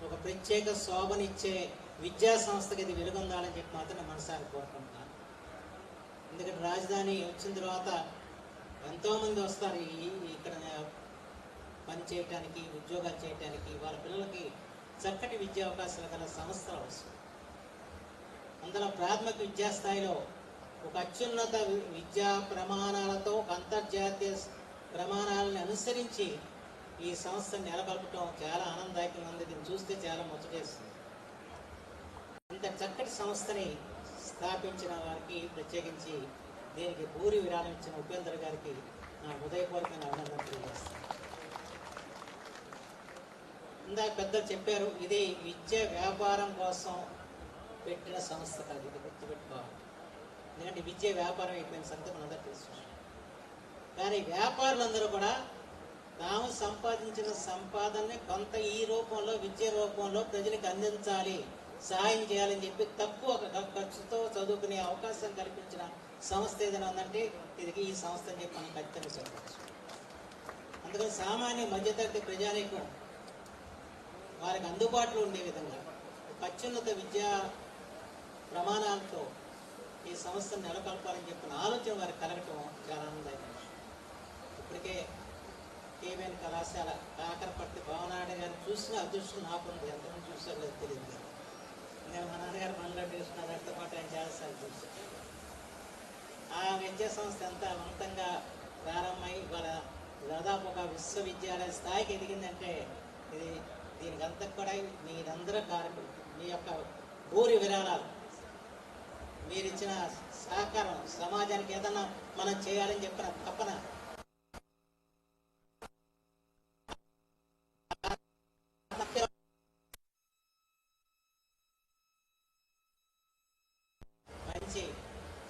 ఒక ప్రత్యేక శోభనిచ్చే విద్యా సంస్థకి ఇది వెలుగొందాలని చెప్పి మాత్రం నేను మనసారి కోరుకుంటున్నాను. ఎందుకంటే రాజధాని వచ్చిన తర్వాత ఎంతోమంది వస్తారు ఇక్కడ పని చేయటానికి, ఉద్యోగాలు చేయటానికి. వాళ్ళ పిల్లలకి చక్కటి విద్యా అవకాశాలు గల సంస్థలు అవసరం. అందులో ప్రాథమిక విద్యాస్థాయిలో ఒక అత్యున్నత విద్యా ప్రమాణాలతో ఒక అంతర్జాతీయ ప్రమాణాలను అనుసరించి ఈ సంస్థను నెలకొల్పటం చాలా ఆనందదాయకంగా ఉంది. దీన్ని చూస్తే చాలా ముచ్చటేస్తుంది. ఇంత చక్కటి సంస్థని స్థాపించిన వారికి, ప్రత్యేకించి దీనికి పూరి విరాళం ఇచ్చిన ఉపేంద్ర గారికి నా హృదయపూర్వకంగా అభినందనలు తెలియజేస్తాను. ఇందాక పెద్దలు చెప్పారు, ఇది విద్య వ్యాపారం కోసం పెట్టిన సంస్థ కాదు, ఇది గుర్తుపెట్టుకోవాలి. ఎందుకంటే విద్య వ్యాపారం అయిపోయిన సంగతి మనందరూ తెలుసు. కానీ వ్యాపారులందరూ కూడా తాము సంపాదించిన సంపాదనని కొంత ఈ రూపంలో, విద్య రూపంలో ప్రజలకు అందించాలి, సహాయం చేయాలని చెప్పి తక్కువ ఖర్చుతో చదువుకునే అవకాశం కల్పించిన సంస్థ ఏదైనా ఉందంటే ఇది ఈ సంస్థ అని చెప్పి మనం ఖచ్చితంగా చెప్పవచ్చు. అందుకని సామాన్య మధ్యతరగతి ప్రజానీకం వారికి అందుబాటులో ఉండే విధంగా అత్యున్నత విద్యా ప్రమాణాలతో ఈ సంస్థను నెలకొల్పాలని చెప్పిన ఆలోచన వారికి కలగటం చాలా ఆనందదాయకం. ఇప్పటికే కేవీఎన్ కళాశాల కాకరపర్తి భావనాయుడు గారిని చూసిన అదృష్టం నాకుంది. ఎంతమంది చూసారో లేదు తెలియదు కదా. నేను మా నాన్నగారు మనలో చూసిన దాంతో పాటు ఆయన చాలాసార్లు చూశాను. ఆ విద్యా సంస్థ ఎంత అనంతంగా ప్రారంభమై ఇవాళ దాదాపు ఒక విశ్వవిద్యాలయ స్థాయికి ఎదిగిందంటే దీనికి అంతా కూడా మీరందరూ కారకులు. మీ యొక్క ఊరి విరాళాలు, మీరిచ్చిన సహకారం, సమాజానికి ఏదన్నా మనం చేయాలని చెప్పిన తపన,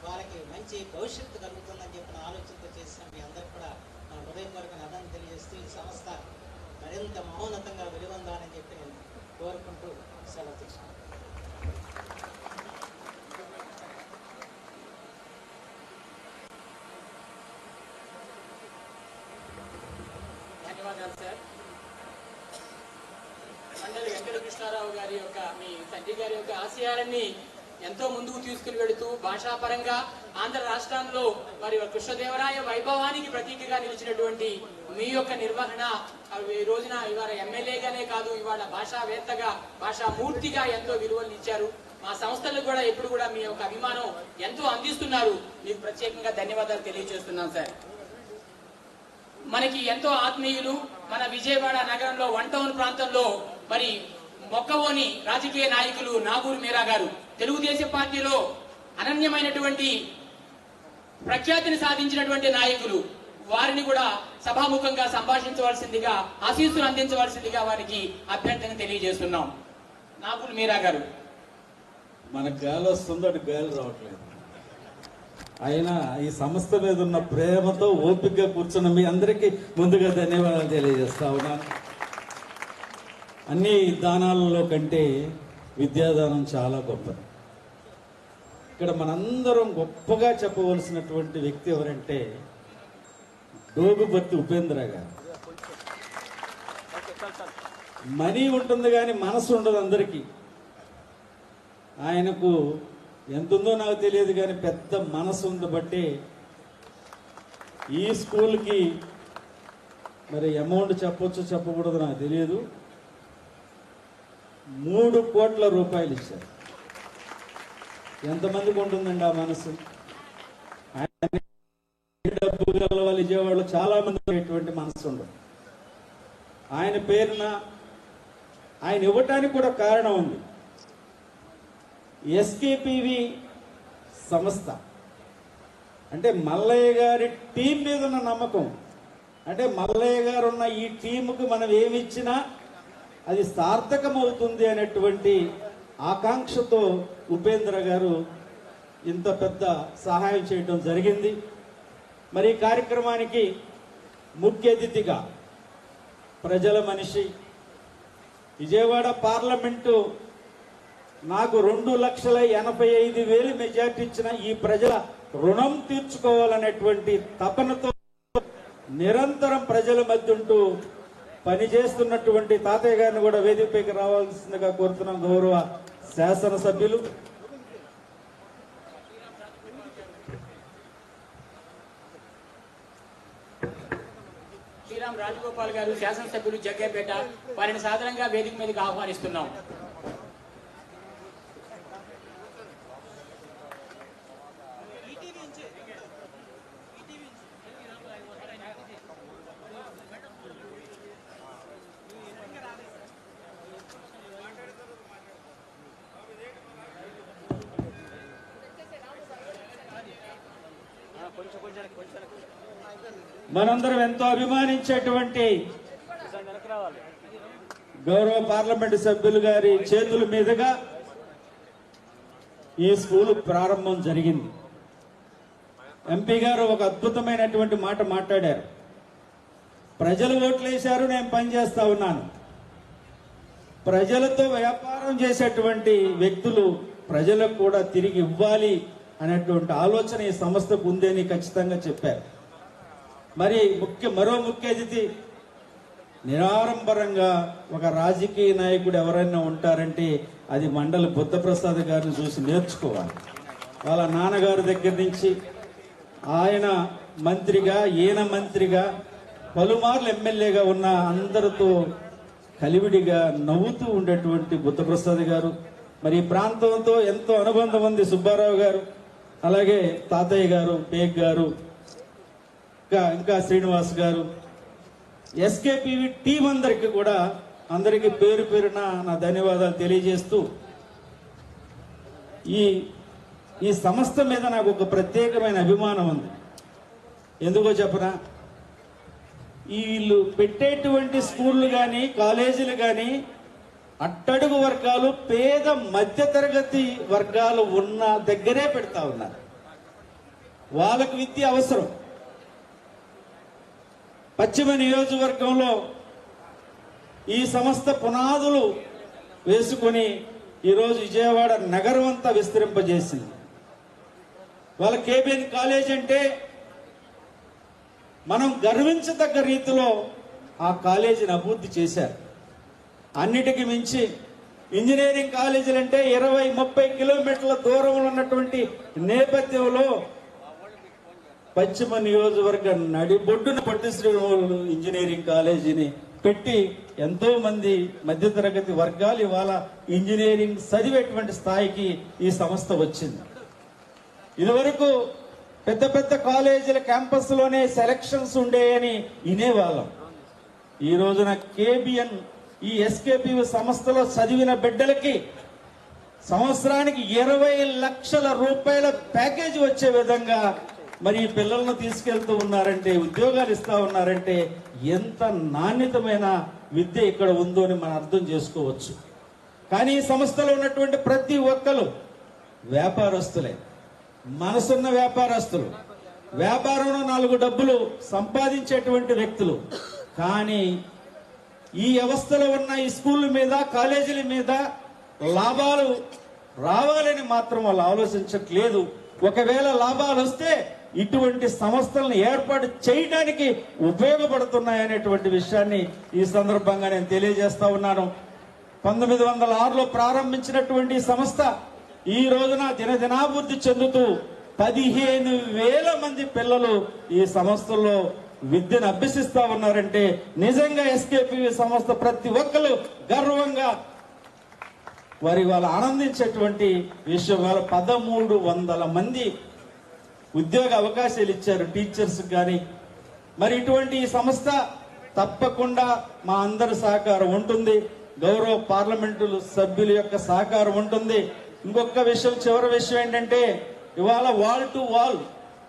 వాళ్ళకి మంచి భవిష్యత్తు కలుగుతుందని చెప్పిన ఆలోచనతో చేసిన మీ అందరికి కూడా నా హృదయపూర్వక అర్థం తెలియజేస్తూ ఈ సంస్థ మరింత మహోన్నతంగా వెలుగొందాలని చెప్పి నేను కోరుకుంటూ సెలవు తీసుకున్నాను. ధన్యవాదాలు సార్. మండలి వెంకట కృష్ణారావు గారి యొక్క, మీ తండ్రి గారి యొక్క ఆశయాలన్నీ ఎంతో ముందుకు తీసుకుని వెళుతూ భాషాపరంగా ఆంధ్ర రాష్ట్రంలో మరి కృష్ణదేవరాయ వైభవానికి ప్రతీకగా నిలిచినటువంటి మీ యొక్క నిర్వహణ ఈ రోజున ఇవాళ ఎమ్మెల్యేగానే కాదు, ఇవాళ భాషావేత్తగా, భాషామూర్తిగా ఎంతో విలువలు ఇచ్చారు. మా సంస్థలకు కూడా ఎప్పుడు కూడా మీ యొక్క అభిమానం ఎంతో అందిస్తున్నారు. మీకు ప్రత్యేకంగా ధన్యవాదాలు తెలియజేస్తున్నాం సార్. మనకి ఎంతో ఆత్మీయులు, మన విజయవాడ నగరంలో 1 టౌన్ ప్రాంతంలో మరి మొక్కవోని రాజకీయ నాయకులు నాగూరు మీరా గారు తెలుగుదేశం పార్టీలో అనన్యమైనటువంటి ప్రఖ్యాతిని సాధించినటువంటి నాయకులు. వారిని కూడా సభాముఖంగా సంభాషించవలసిందిగా, ఆశీస్సులు అందించవలసిందిగా వారికి అభ్యర్థన తెలియజేస్తున్నాం. నాగూరు మీరా గారు. మనకు గాలి వస్తుందో అటు గాలి రావట్లేదు. అయినా ఈ సంస్థ మీద ఉన్న ప్రేమతో ఓపికగా కూర్చున్న మీ అందరికీ ముందుగా ధన్యవాదాలు తెలియజేస్తా ఉన్నాను. అన్ని దానాలలో కంటే విద్యాదానం చాలా గొప్పది. ఇక్కడ మనందరం గొప్పగా చెప్పవలసినటువంటి వ్యక్తి ఎవరంటే డోగుపర్తి ఉపేంద్ర గారు. మనీ ఉంటుంది కానీ మనసు ఉండదు అందరికీ. ఆయనకు ఎంతుందో నాకు తెలియదు కానీ పెద్ద మనసు ఉంది. బట్టి ఈ స్కూల్కి మరి అమౌంట్ చెప్పొచ్చు చెప్పకూడదు నాకు తెలియదు, 3 కోట్ల రూపాయలు ఇచ్చారు. ఎంతమందికి ఉంటుందండి ఆ మనసు? ఆయన డబ్బు గల వాళ్ళు విజయవాడలో చాలా మంది ఎటువంటి మనసు ఉండదు. ఆయన పేరున ఆయన ఇవ్వటానికి కూడా కారణం ఉంది. ఎస్కేపివి సంస్థ అంటే మల్లయ్య గారి టీం మీద ఉన్న నమ్మకం, అంటే మల్లయ్య గారు ఉన్న ఈ టీముకు మనం ఏమిచ్చినా అది సార్థకమవుతుంది అనేటువంటి ఆకాంక్షతో ఉపేంద్ర గారు ఇంత పెద్ద సహాయం చేయడం జరిగింది. మరి ఈ కార్యక్రమానికి ముఖ్య అతిథిగా ప్రజల మనిషి, విజయవాడ పార్లమెంటు నాకు 2,85,000 మెజార్టీ ఇచ్చిన ఈ ప్రజల రుణం తీర్చుకోవాలనేటువంటి తపనతో నిరంతరం ప్రజల మధ్య ఉంటూ పనిచేస్తున్నటువంటి తాతయ్య గారిని కూడా వేదికపైకి రావాల్సిందిగా కోరుతున్నాం. గౌరవ శాసనసభ్యులు శ్రీరామ్ రాజగోపాల్ గారు, శాసనసభ్యులు జగ్గేపేట, వారిని సాధారణంగా వేదిక మీదకి ఆహ్వానిస్తున్నాం. మనందరం ఎంతో అభిమానించేటువంటి గౌరవ పార్లమెంటు సభ్యులు గారి చేతుల మీదుగా ఈ స్కూల్ ప్రారంభం జరిగింది. ఎంపీ గారు ఒక అద్భుతమైనటువంటి మాట మాట్లాడారు. ప్రజలు ఓట్లేశారు, నేను పనిచేస్తా ఉన్నాను. ప్రజలతో వ్యాపారం చేసేటువంటి వ్యక్తులు ప్రజలకు కూడా తిరిగి ఇవ్వాలి అనేటువంటి ఆలోచన ఈ సంస్థకు ఉందని ఖచ్చితంగా చెప్పారు. మరి మరో ముఖ్య అతిథి నిరాడంబరంగా ఒక రాజకీయ నాయకుడు ఎవరైనా ఉంటారంటే అది మండలి బుద్ధప్రసాద్ గారిని చూసి నేర్చుకోవాలి. వాళ్ళ నాన్నగారి దగ్గర నుంచి ఆయన మంత్రిగా, ఈయన మంత్రిగా, పలుమార్లు ఎమ్మెల్యేగా ఉన్న అందరితో కలివిడిగా నవ్వుతూ ఉండేటువంటి బుద్ధప్రసాద్ గారు. మరి ఈ ప్రాంతంతో ఎంతో అనుబంధం ఉంది సుబ్బారావు గారు, అలాగే తాతయ్య గారు, పేగ్ గారు, ఇంకా శ్రీనివాస్ గారు, ఎస్కేపీవి టీం అందరికీ కూడా అందరికీ పేరు పేరున నా ధన్యవాదాలు తెలియజేస్తూ ఈ సంస్థ మీద నాకు ఒక ప్రత్యేకమైన అభిమానం ఉంది. ఎందుకో చెప్పనా, వీళ్ళు పెట్టేటువంటి స్కూళ్ళు కానీ కాలేజీలు కానీ అట్టడుగు వర్గాలు, పేద మధ్యతరగతి వర్గాలు ఉన్న దగ్గరే పెడతా ఉన్నారు. వాళ్ళకు విద్య అవసరం. పశ్చిమ నియోజకవర్గంలో ఈ సంస్థ పునాదులు వేసుకొని ఈరోజు విజయవాడ నగరం అంతా విస్తరింపజేసింది. వాళ్ళ కేబిఎన్ కాలేజ్ అంటే మనం గర్వించదగ్గ రీతిలో ఆ కాలేజీని అభివృద్ధి చేశారు. అన్నిటికీ మించి ఇంజనీరింగ్ కాలేజీలు అంటే 20-30 కిలోమీటర్ల దూరంలో ఉన్నటువంటి నేపథ్యంలో పశ్చిమ నియోజకవర్గ నడిబొడ్డున పొట్టి శ్రీరాములు ఇంజనీరింగ్ కాలేజీని పెట్టి ఎంతో మంది మధ్యతరగతి వర్గాలు ఇవాళ ఇంజనీరింగ్ చదివేటువంటి స్థాయికి ఈ సంస్థ వచ్చింది. ఇదివరకు పెద్ద పెద్ద కాలేజీల క్యాంపస్ లోనే సెలక్షన్స్ ఉండేయని వినేవాళ్ళం. ఈ రోజున కేబిఎన్ ఈ ఎస్కేపీ సంస్థలో చదివిన బిడ్డలకి సంవత్సరానికి 20 లక్షల రూపాయల ప్యాకేజీ వచ్చే విధంగా మరి ఈ పిల్లలను తీసుకెళ్తూ ఉన్నారంటే, ఉద్యోగాలు ఇస్తా ఉన్నారంటే ఎంత నాణ్యతమైన విద్య ఇక్కడ ఉందో అని మనం అర్థం చేసుకోవచ్చు. కానీ ఈ సంస్థలో ఉన్నటువంటి ప్రతి ఒక్కరు వ్యాపారస్తులే, మనసున్న వ్యాపారస్తులు, వ్యాపారంలో 4 డబ్బులు సంపాదించేటువంటి వ్యక్తులు. కానీ ఈ వ్యవస్థలో ఉన్న ఈ స్కూళ్ళ మీద, కాలేజీల మీద లాభాలు రావాలని మాత్రం వాళ్ళు ఆలోచించట్లేదు. ఒకవేళ లాభాలు వస్తే ఇటువంటి సంస్థలను ఏర్పాటు చేయడానికి ఉపయోగపడుతున్నాయనేటువంటి విషయాన్ని ఈ సందర్భంగా నేను తెలియజేస్తా ఉన్నాను. 1906లో ప్రారంభించినటువంటి సంస్థ ఈ రోజున దినదినాభివృద్ధి చెందుతూ 15,000 మంది పిల్లలు ఈ సంస్థల్లో విద్యను అభ్యసిస్తా ఉన్నారంటే నిజంగా ఎస్కేపీ సంస్థ ప్రతి ఒక్కరు గర్వంగా వాళ్ళు ఆనందించేటువంటి విషయం. వాళ్ళ 1,300 మంది ఉద్యోగ అవకాశాలు ఇచ్చారు టీచర్స్ కానీ. మరి ఇటువంటి ఈ సంస్థ తప్పకుండా మా అందరి సహకారం ఉంటుంది, గౌరవ పార్లమెంటు సభ్యుల యొక్క సహకారం ఉంటుంది. ఇంకొక విషయం, చివరి విషయం ఏంటంటే ఇవాళ వాల్ టు వాల్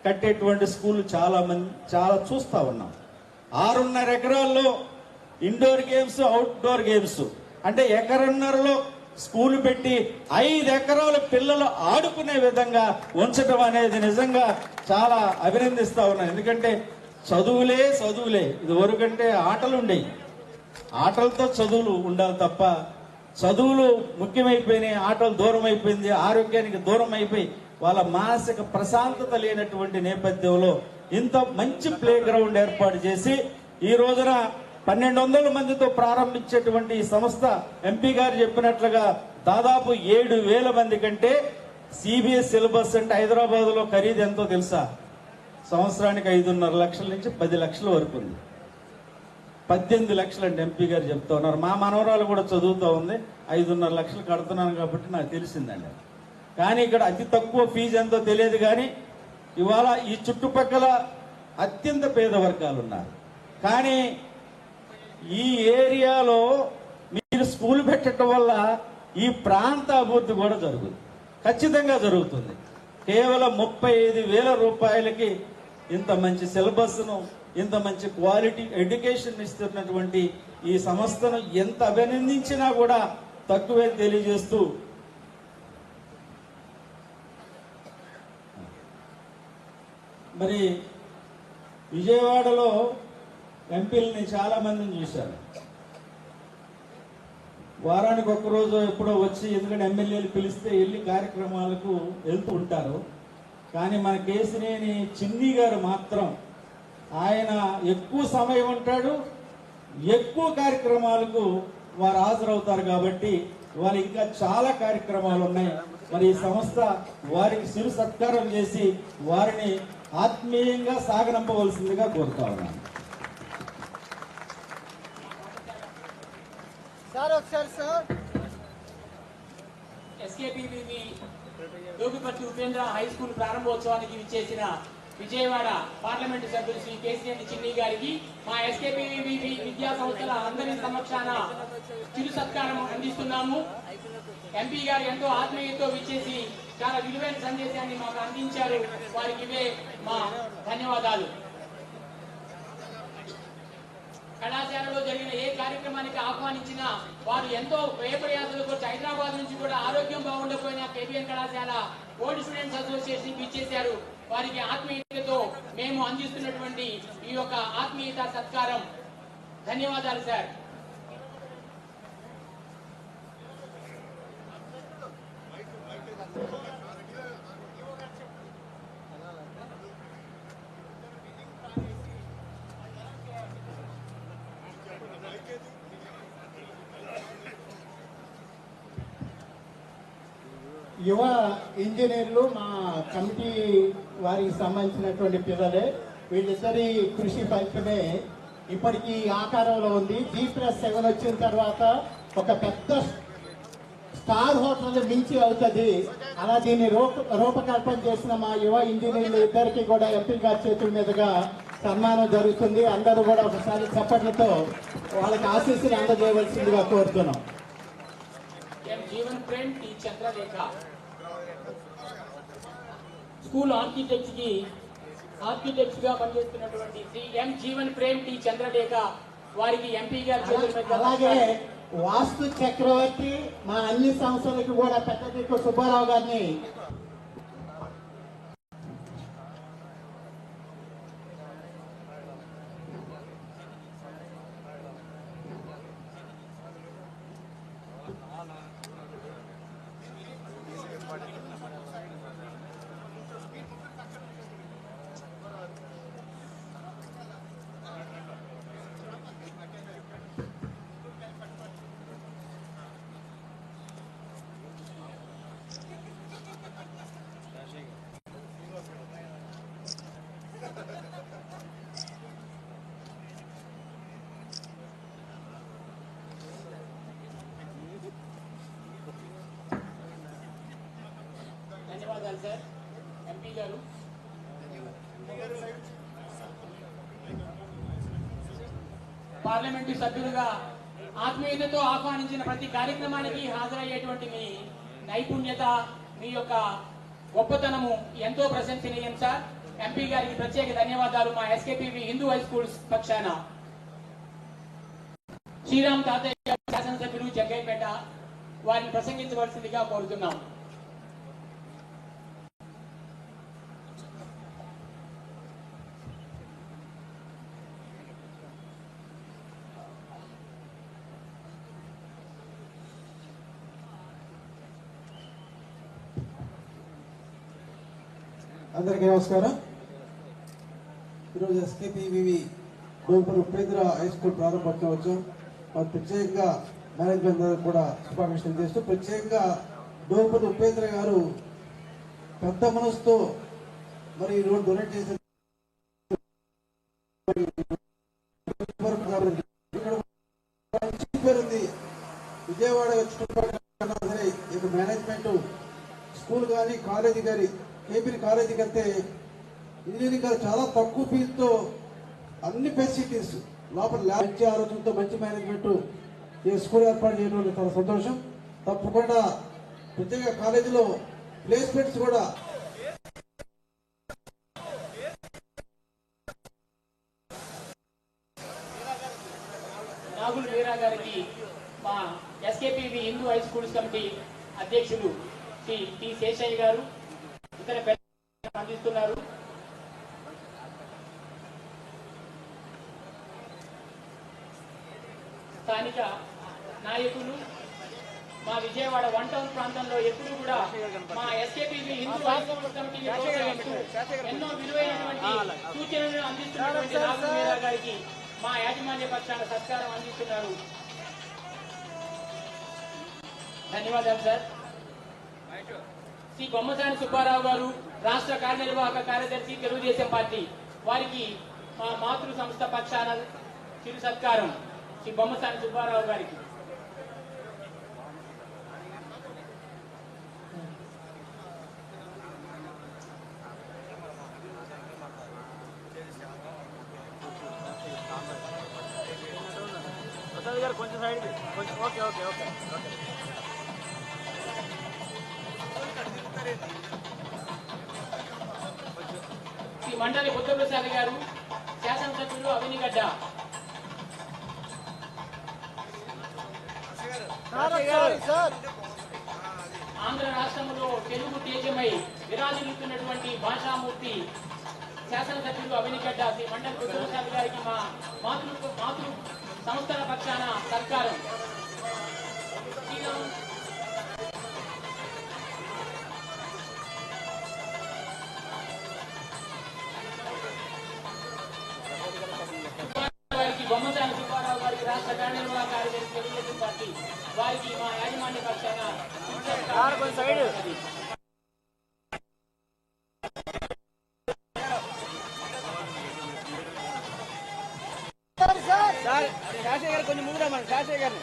కట్టేటువంటి స్కూల్ చాలా చూస్తా ఉన్నాం. 6.5 ఎకరాల్లో ఇండోర్ గేమ్స్, అవుట్డోర్ గేమ్స్ అంటే ఎకరన్నరలో స్కూల్ పెట్టి 5 ఎకరాల పిల్లలు ఆడుకునే విధంగా ఉంచడం అనేది నిజంగా చాలా అభినందిస్తా ఉన్నాను. ఎందుకంటే చదువులే ఇది వరకంటే ఆటలు ఉండేవి, ఆటలతో చదువులు ఉండాలి తప్ప చదువులు ముఖ్యమైపోయినాయి, ఆటలు దూరం అయిపోయింది, ఆరోగ్యానికి దూరం అయిపోయి వాళ్ళ మానసిక ప్రశాంతత లేనటువంటి నేపథ్యంలో ఇంత మంచి ప్లే గ్రౌండ్ ఏర్పాటు చేసి ఈ రోజున 1,200 మందితో ప్రారంభించేటువంటి ఈ సంస్థ ఎంపీ గారు చెప్పినట్లుగా దాదాపు 7,000 మంది కంటే సిబిఎస్ సిలబస్ అంటే హైదరాబాద్ లో ఖరీదు ఎంతో తెలుసా? సంవత్సరానికి 5.5 లక్షల నుంచి 10 లక్షల వరకు ఉంది. 18 లక్షలు అంటే ఎంపీ గారు చెప్తా ఉన్నారు. మా మనవరాలు కూడా చదువుతూ ఉంది, 5.5 లక్షలు కడుతున్నాను కాబట్టి నాకు తెలిసిందండి. కానీ ఇక్కడ అతి తక్కువ ఫీజు ఎంతో తెలియదు. కానీ ఇవాళ ఈ చుట్టుపక్కల అత్యంత పేద వర్గాలు ఉన్నారు. కానీ ఈ ఏరియాలో మీరు స్కూల్ పెట్టడం వల్ల ఈ ప్రాంత అభివృద్ధి కూడా జరుగుతుంది, ఖచ్చితంగా జరుగుతుంది. కేవలం 35,000 రూపాయలకి ఇంత మంచి సిలబస్ను, ఇంత మంచి క్వాలిటీ ఎడ్యుకేషన్ ఇస్తున్నటువంటి ఈ సంస్థను ఎంత అభినందించినా కూడా తక్కువే తెలియజేస్తూ మరి విజయవాడలో ఎంపీలని చాలా మందిని చూశారు. వారానికి ఒక్కరోజు ఎప్పుడో వచ్చి, ఎందుకంటే ఎమ్మెల్యేలు పిలిస్తే వెళ్ళి కార్యక్రమాలకు వెళ్తూ ఉంటారు. కానీ మన కేసినేని చిన్ని గారు మాత్రం ఆయన ఎక్కువ సమయం ఉంటాడు, ఎక్కువ కార్యక్రమాలకు వారు హాజరవుతారు. కాబట్టి వారు ఇంకా చాలా కార్యక్రమాలు ఉన్నాయి. మరి ఈ సంస్థ వారికి చిరు సత్కారం చేసి వారిని ఆత్మీయంగా సాగనంపవలసిందిగా కోరుతా ఉన్నాను. ఎస్కేపీవీవి దోగిపర్తి ఉపేంద్ర హై స్కూల్ ప్రారంభోత్సవానికి విచ్చేసిన విజయవాడ పార్లమెంటు సభ్యులు శ్రీ కేసినేని చిన్ని గారికి మా ఎస్కేపీవీవి విద్యా సంస్థల అందరి సమక్షాన చిరు సత్కారం అందిస్తున్నాము. ఎంపీ గారు ఎంతో ఆత్మీయతతో విచ్చేసి చాలా విలువైన సందేశాన్ని మాకు అందించారు. వారికి ఇవే మా ధన్యవాదాలు. కళాశాలలో జరిగిన ఏ కార్యక్రమానికి ఆహ్వానించినా వారు ఎంతో వ్యయప్రయాసాలకు వచ్చి హైదరాబాద్ నుంచి కూడా ఆరోగ్యం బాగుండకపోయినా కేబిఎన్ కళాశాల ఓల్డ్ స్టూడెంట్స్ అసోసియేషన్ ఇచ్చేశారు. వారికి ఆత్మీయతతో మేము అందిస్తున్నటువంటి ఈ యొక్క ఆత్మీయత సత్కారం. ధన్యవాదాలు సార్. యువ ఇంజనీర్లు మా కమిటీ వారికి సంబంధించినటువంటి పిల్లలే. వీళ్ళిద్దరి కృషి ఫలితమే ఇప్పటికీ ఆకారంలో ఉంది. G+7 వచ్చిన తర్వాత ఒక పెద్ద స్టార్ హోటల్ మించి అవుతుంది. అలా దీన్ని రూపకల్పన చేసిన మా యువ ఇంజనీర్లు ఇద్దరికి కూడా ఎంపీ గారి చేతుల మీదుగా సన్మానం జరుగుతుంది. అందరూ కూడా ఒకసారి చప్పట్లతో వాళ్ళకి ఆశీస్సులు అందజేయవలసిందిగా కోరుతున్నాం. Jeevan Prem T Chandralekha school architects గా పనిచేస్తున్నటువంటి శ్రీ ఎం జీవన్ ప్రేమ్ టీ చంద్రలేఖ వారికి ఎంపీ గారు. అలాగే వాస్తు చక్రవర్తి మా అన్ని సంస్థలకు కూడా పెద్ద దిక్కు సుబ్బారావు గారిని ధన్యవాదాలు సార్. ఎంపీ గారు పార్లమెంటు సభ్యులుగా ఆత్మీయతతో ఆహ్వానించిన ప్రతి కార్యక్రమానికి హాజరయ్యేటువంటి మీ నైపుణ్యత, మీ యొక్క గొప్పతనము ఎంతో ప్రశంసనీయం సార్. ఎంపీ గారికి ప్రత్యేక ధన్యవాదాలు. మా ఎస్కేపీవి హిందూ హై స్కూల్స్ పక్షాన శ్రీరామ్ తాతయ్య శాసనసభ్యులు జగ్గయ్యపేట వారిని ప్రసంగించవలసిందిగా కోరుతున్నాం. అందరికీ నమస్కారం. ఈరోజు ఎస్కేపీవీవి డోంపూర్ ఉపేంద్ర హై స్కూల్ ప్రారంభోత్సవం వచ్చాం. మరి ప్రత్యేకంగా మేనేజ్మెంట్ కూడా శుభాకాంక్షలు చేస్తూ, ప్రత్యేకంగా డోంపూర్ ఉపేంద్ర గారు పెద్ద మనసుతో మరి ఈరోజు డొనేట్ చేసిన పేరుంది. విజయవాడ చుట్టుపక్కల సరే ఇక మేనేజ్మెంట్ స్కూల్ కానీ కాలేజీ కానీ కేపీ కాలేజీకి వెళ్తే ఇంజనీరింగ్ గారు చాలా తక్కువ ఫీజుతో అన్ని ఫెసిలిటీస్ లోపల మంచి ఆలోచనతో మంచి మేనేజ్మెంట్ ఈ స్కూల్ ఏర్పాటు చేయడం చాలా సంతోషం. తప్పకుండా ప్రత్యేక కాలేజీలో ప్లేస్మెంట్స్ కూడా నాగుల్ వీరా గారికి మా ఎస్కేపీవి హిందూ హై స్కూల్స్ కమిటీ అధ్యక్షులు శ్రీ టి శేషయ్య గారు ఇతర పెద్దలు అందిస్తున్నారు. స్థానిక నాయకులు మా విజయవాడ 1 టౌన్ ప్రాంతంలో ఎప్పుడు కూడా మా ఎస్కేపీవి హిందూ హైస్కూల్ కమిటీని ప్రోత్సహిస్తూ ఎన్నో విలువైనటువంటి సూచనలను అందిస్తున్నటువంటి రాఘవ మీరా గారికి మా యాజమాన్య పక్షాన సత్కారం అందిస్తున్నారు. ధన్యవాదాలు సార్. శ్రీ బొమ్మసాని సుబ్బారావు గారు, రాష్ట్ర కార్యనిర్వాహక కార్యదర్శి, తెలుగుదేశం పార్టీ, వారికి మా మాతృ సంస్థ పక్షాన చిరు సత్కారం శ్రీ బొమ్మసాని సుబ్బారావు గారికి. కొంచెం సైడ్ కొంచెం okay okay okay okay Shri Mandali Buddhaprasad గారు, శాసనసభ్యులు అవినిగడ్డ. ఆంధ్ర రాష్ట్రంలో తెలుగు తేజమై విరాజిల్లుతున్నటువంటి భాషామూర్తి శాసనసభ్యులు అవినిగడ్డ శ్రీ మండలి బుద్ధప్రసాద్ గారికి మా మాతృ సంస్థల పక్షాన సత్కారం. వారికి బొమ్మసాని సుబ్బారావు గారికి, రాష్ట్ర కార్యనిర్వాహక కార్యదర్శి, తెలుగుదేశం పార్టీ, వారికి మా యాజమాన్య పక్షాన శాషయ్య గారు కొంచెం ముందు రమ్మని. శాషయ్య గారిని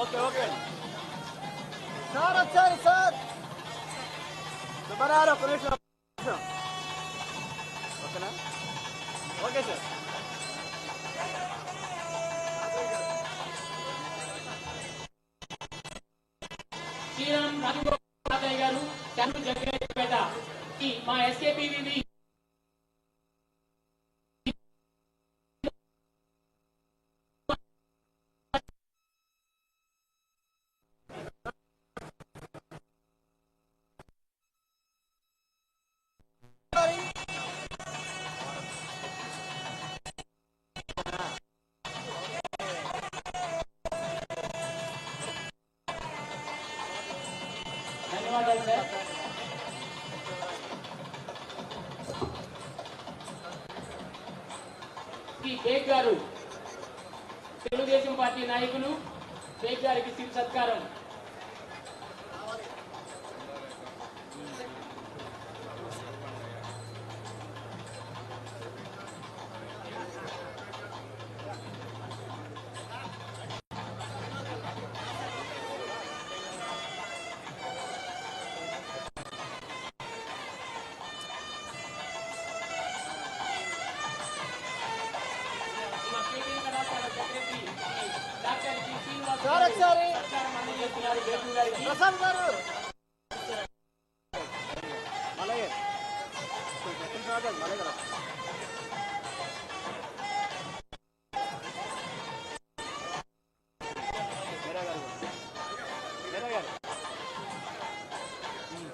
ఓకే ఓకే సార్ వచ్చారు సార్. సుబ్బారావు ఒక నిమిషం ఓకేనా? Okay sir. శ్రీరామ్ రాజగోపాల్ గారు, చంద్రు జగ్గపేట, మా ఎస్కేపీవి ధన్యవాదాలు సార్. శ్రీ బేగ్ గారు, తెలుగుదేశం పార్టీ నాయకులు, బేగ్ గారికి చిరు సత్కారం. ప్రసాద్ గారు Malayya Malayya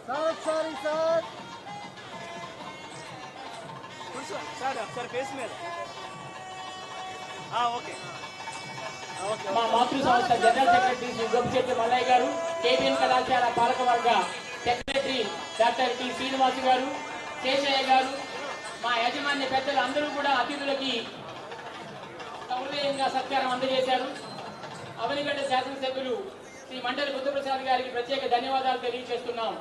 sir sir sir sir face మీద ఓకే. మా మాతృ సంస్థ జనరల్ సెక్రటరీ శ్రీ గొప్పచెట్టి మల్లయ్య గారు, కేబిఎన్ కళాశాల పాలకవర్గ సెక్రటరీ డాక్టర్ టి శ్రీనివాస్ గారు, శేషయ్య గారు, మా యాజమాన్య పెద్దలు అందరూ కూడా అతిథులకి సౌలభ్యంగా సత్కారం అందజేశారు. అవనిగడ్డ శాసనసభ్యులు శ్రీ మండలి బుద్ధప్రసాద్ గారికి ప్రత్యేక ధన్యవాదాలు తెలియజేస్తున్నాం.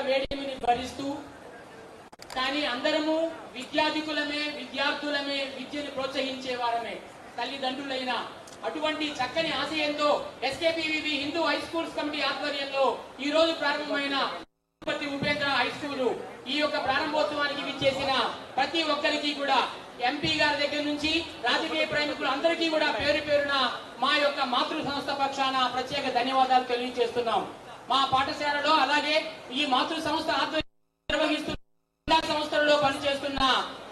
వేడిమిని భరిస్తూ కానీ అందరము విద్యార్థులమే విద్యను ప్రోత్సహించే వారమే తల్లిదండ్రులైన అటువంటి చక్కని ఆశయంతో ఎస్కేపీవీవి హిందూ హై స్కూల్స్ కమిటీ ఆధ్వర్యంలో ఈ రోజు ప్రారంభమైన ఉపేంద్ర హై స్కూల్ ఈ యొక్క ప్రారంభోత్సవానికి విచ్చేసిన ప్రతి ఒక్కరికి కూడా ఎంపీ గారి దగ్గర నుంచి రాజకీయ ప్రేమికులు అందరికీ కూడా పేరు పేరున మా యొక్క మాతృ సంస్థ పక్షాన ప్రత్యేక ధన్యవాదాలు తెలియజేస్తున్నాం. మా పాఠశాలలో అలాగే ఈ మాతృ సంస్థ నిర్వహిస్తున్న సంస్థలలో పనిచేస్తున్న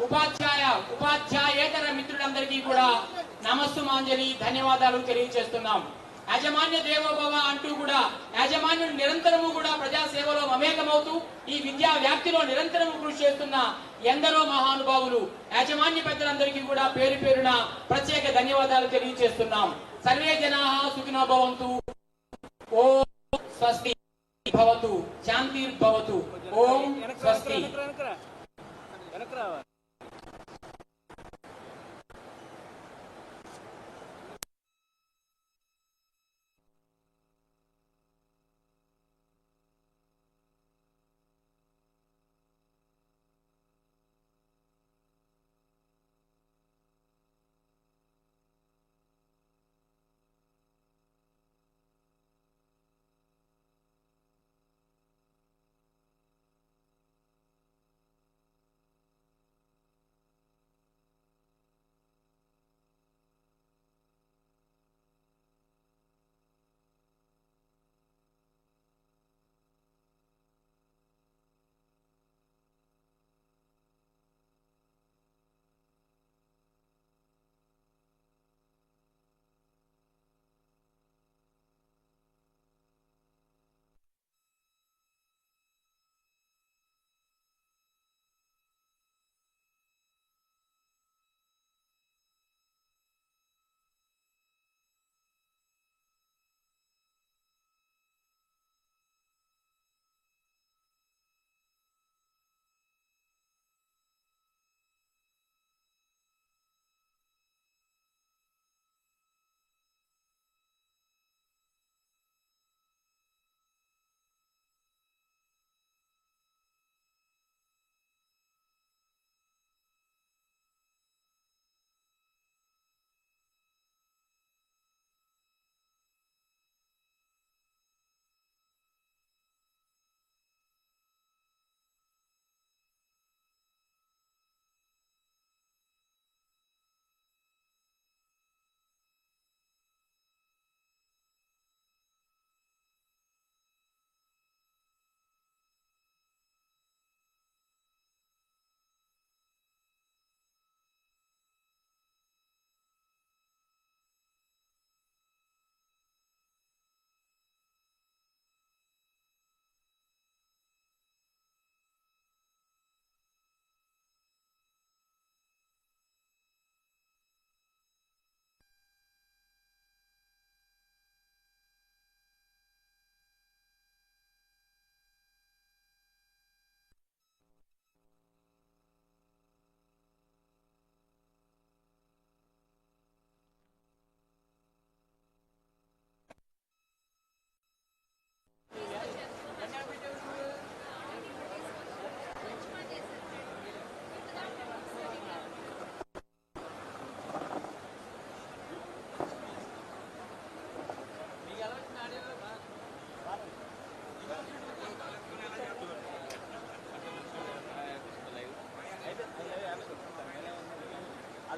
ఉపాధ్యాయేతర మిత్రులందరికీ కూడా నమస్సుమాంజలి ధన్యవాదాలు తెలియజేస్తున్నాం. యాజమాన్య దేవోభవ అంటూ కూడా యాజమాన్యులు నిరంతరము కూడా ప్రజాసేవలో మమేకమవుతూ ఈ విద్యా వ్యాప్తిలో నిరంతరము కృషి చేస్తున్న ఎందరో మహానుభావులు యాజమాన్య పెద్దలందరికీ కూడా పేరు పేరున ప్రత్యేక ధన్యవాదాలు తెలియజేస్తున్నాం. సర్వే జనాః సుఖినో భవంతు. ఓం స్వస్తి భవతు శాంతిర్భవతు. ఓం స్వస్తి.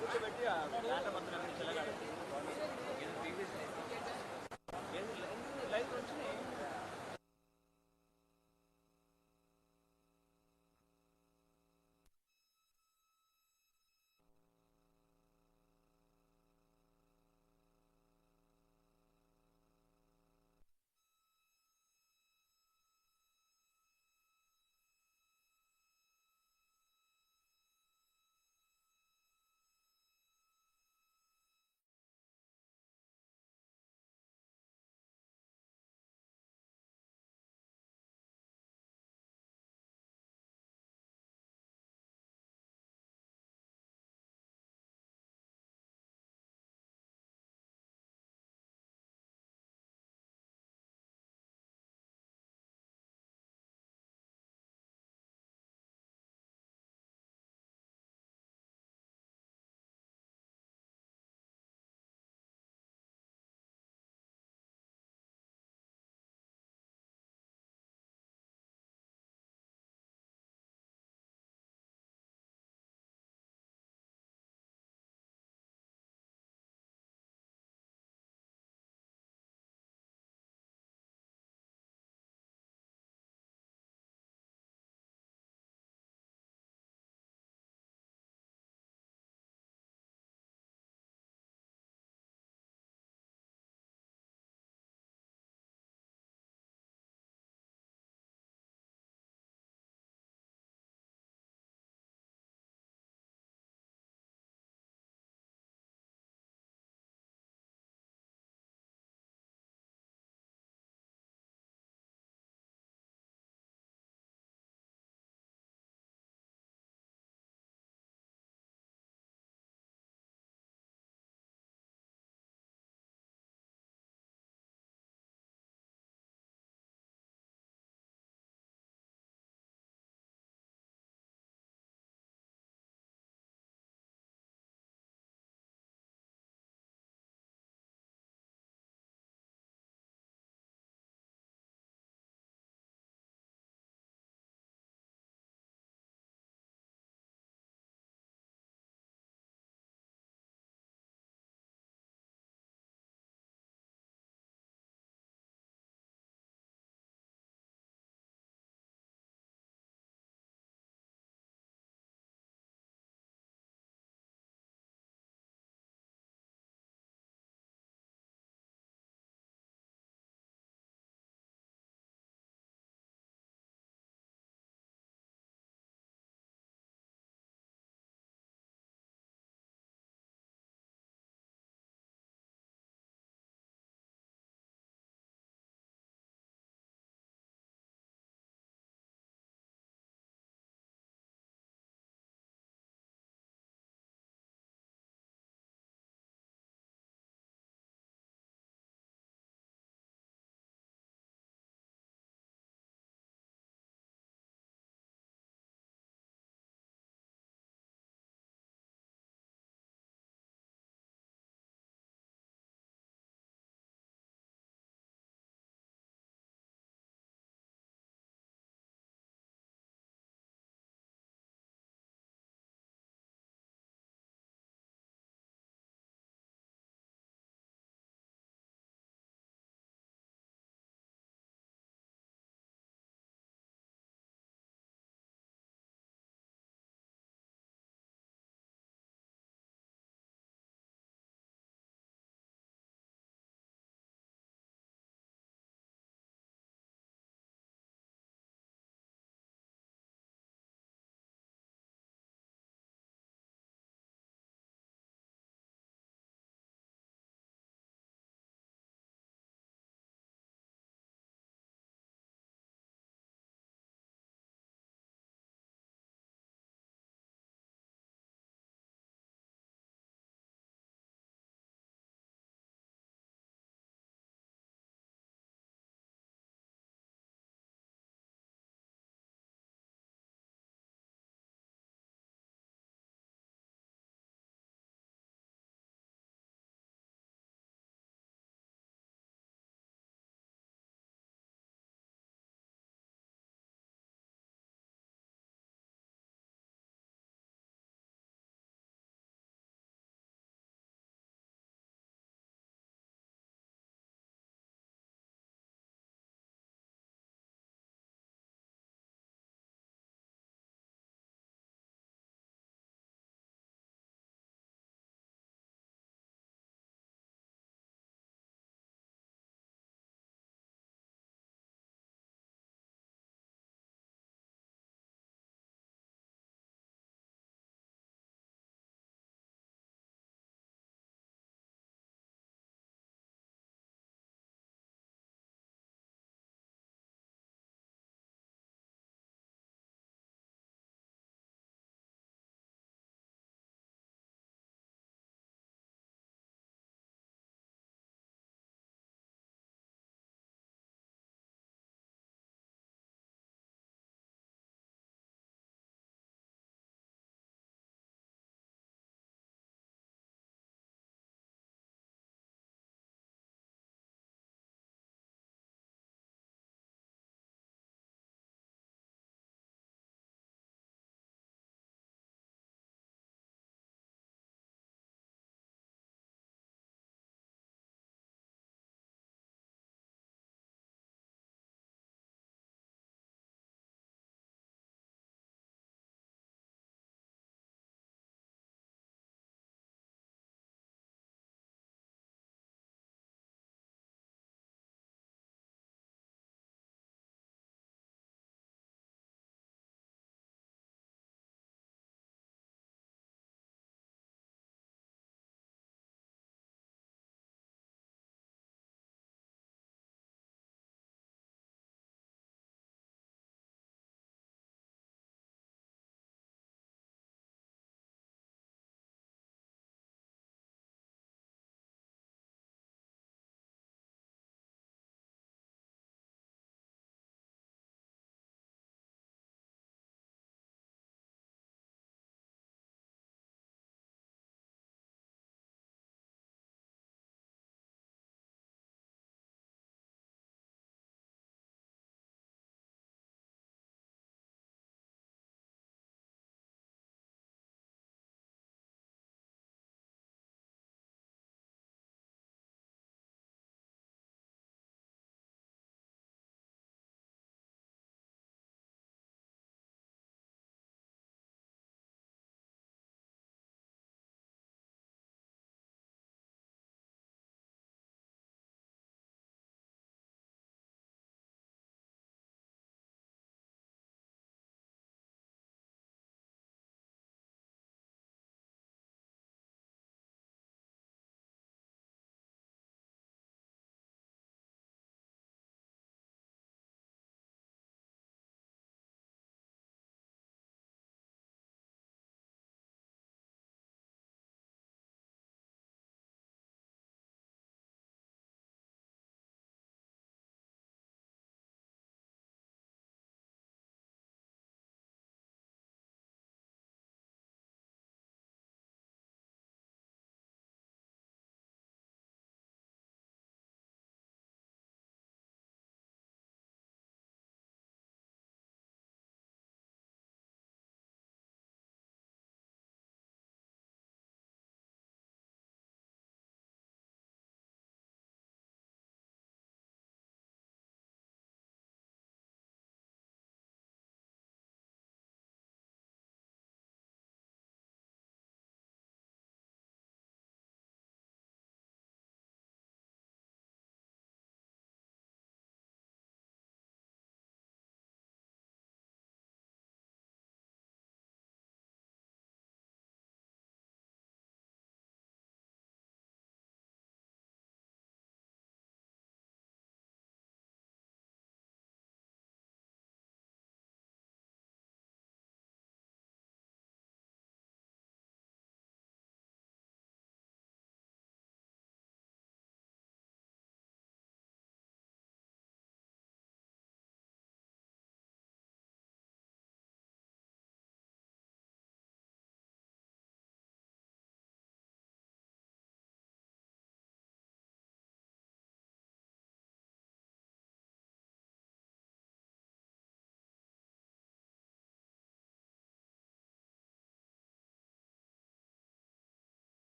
కూర్చోబెట్టి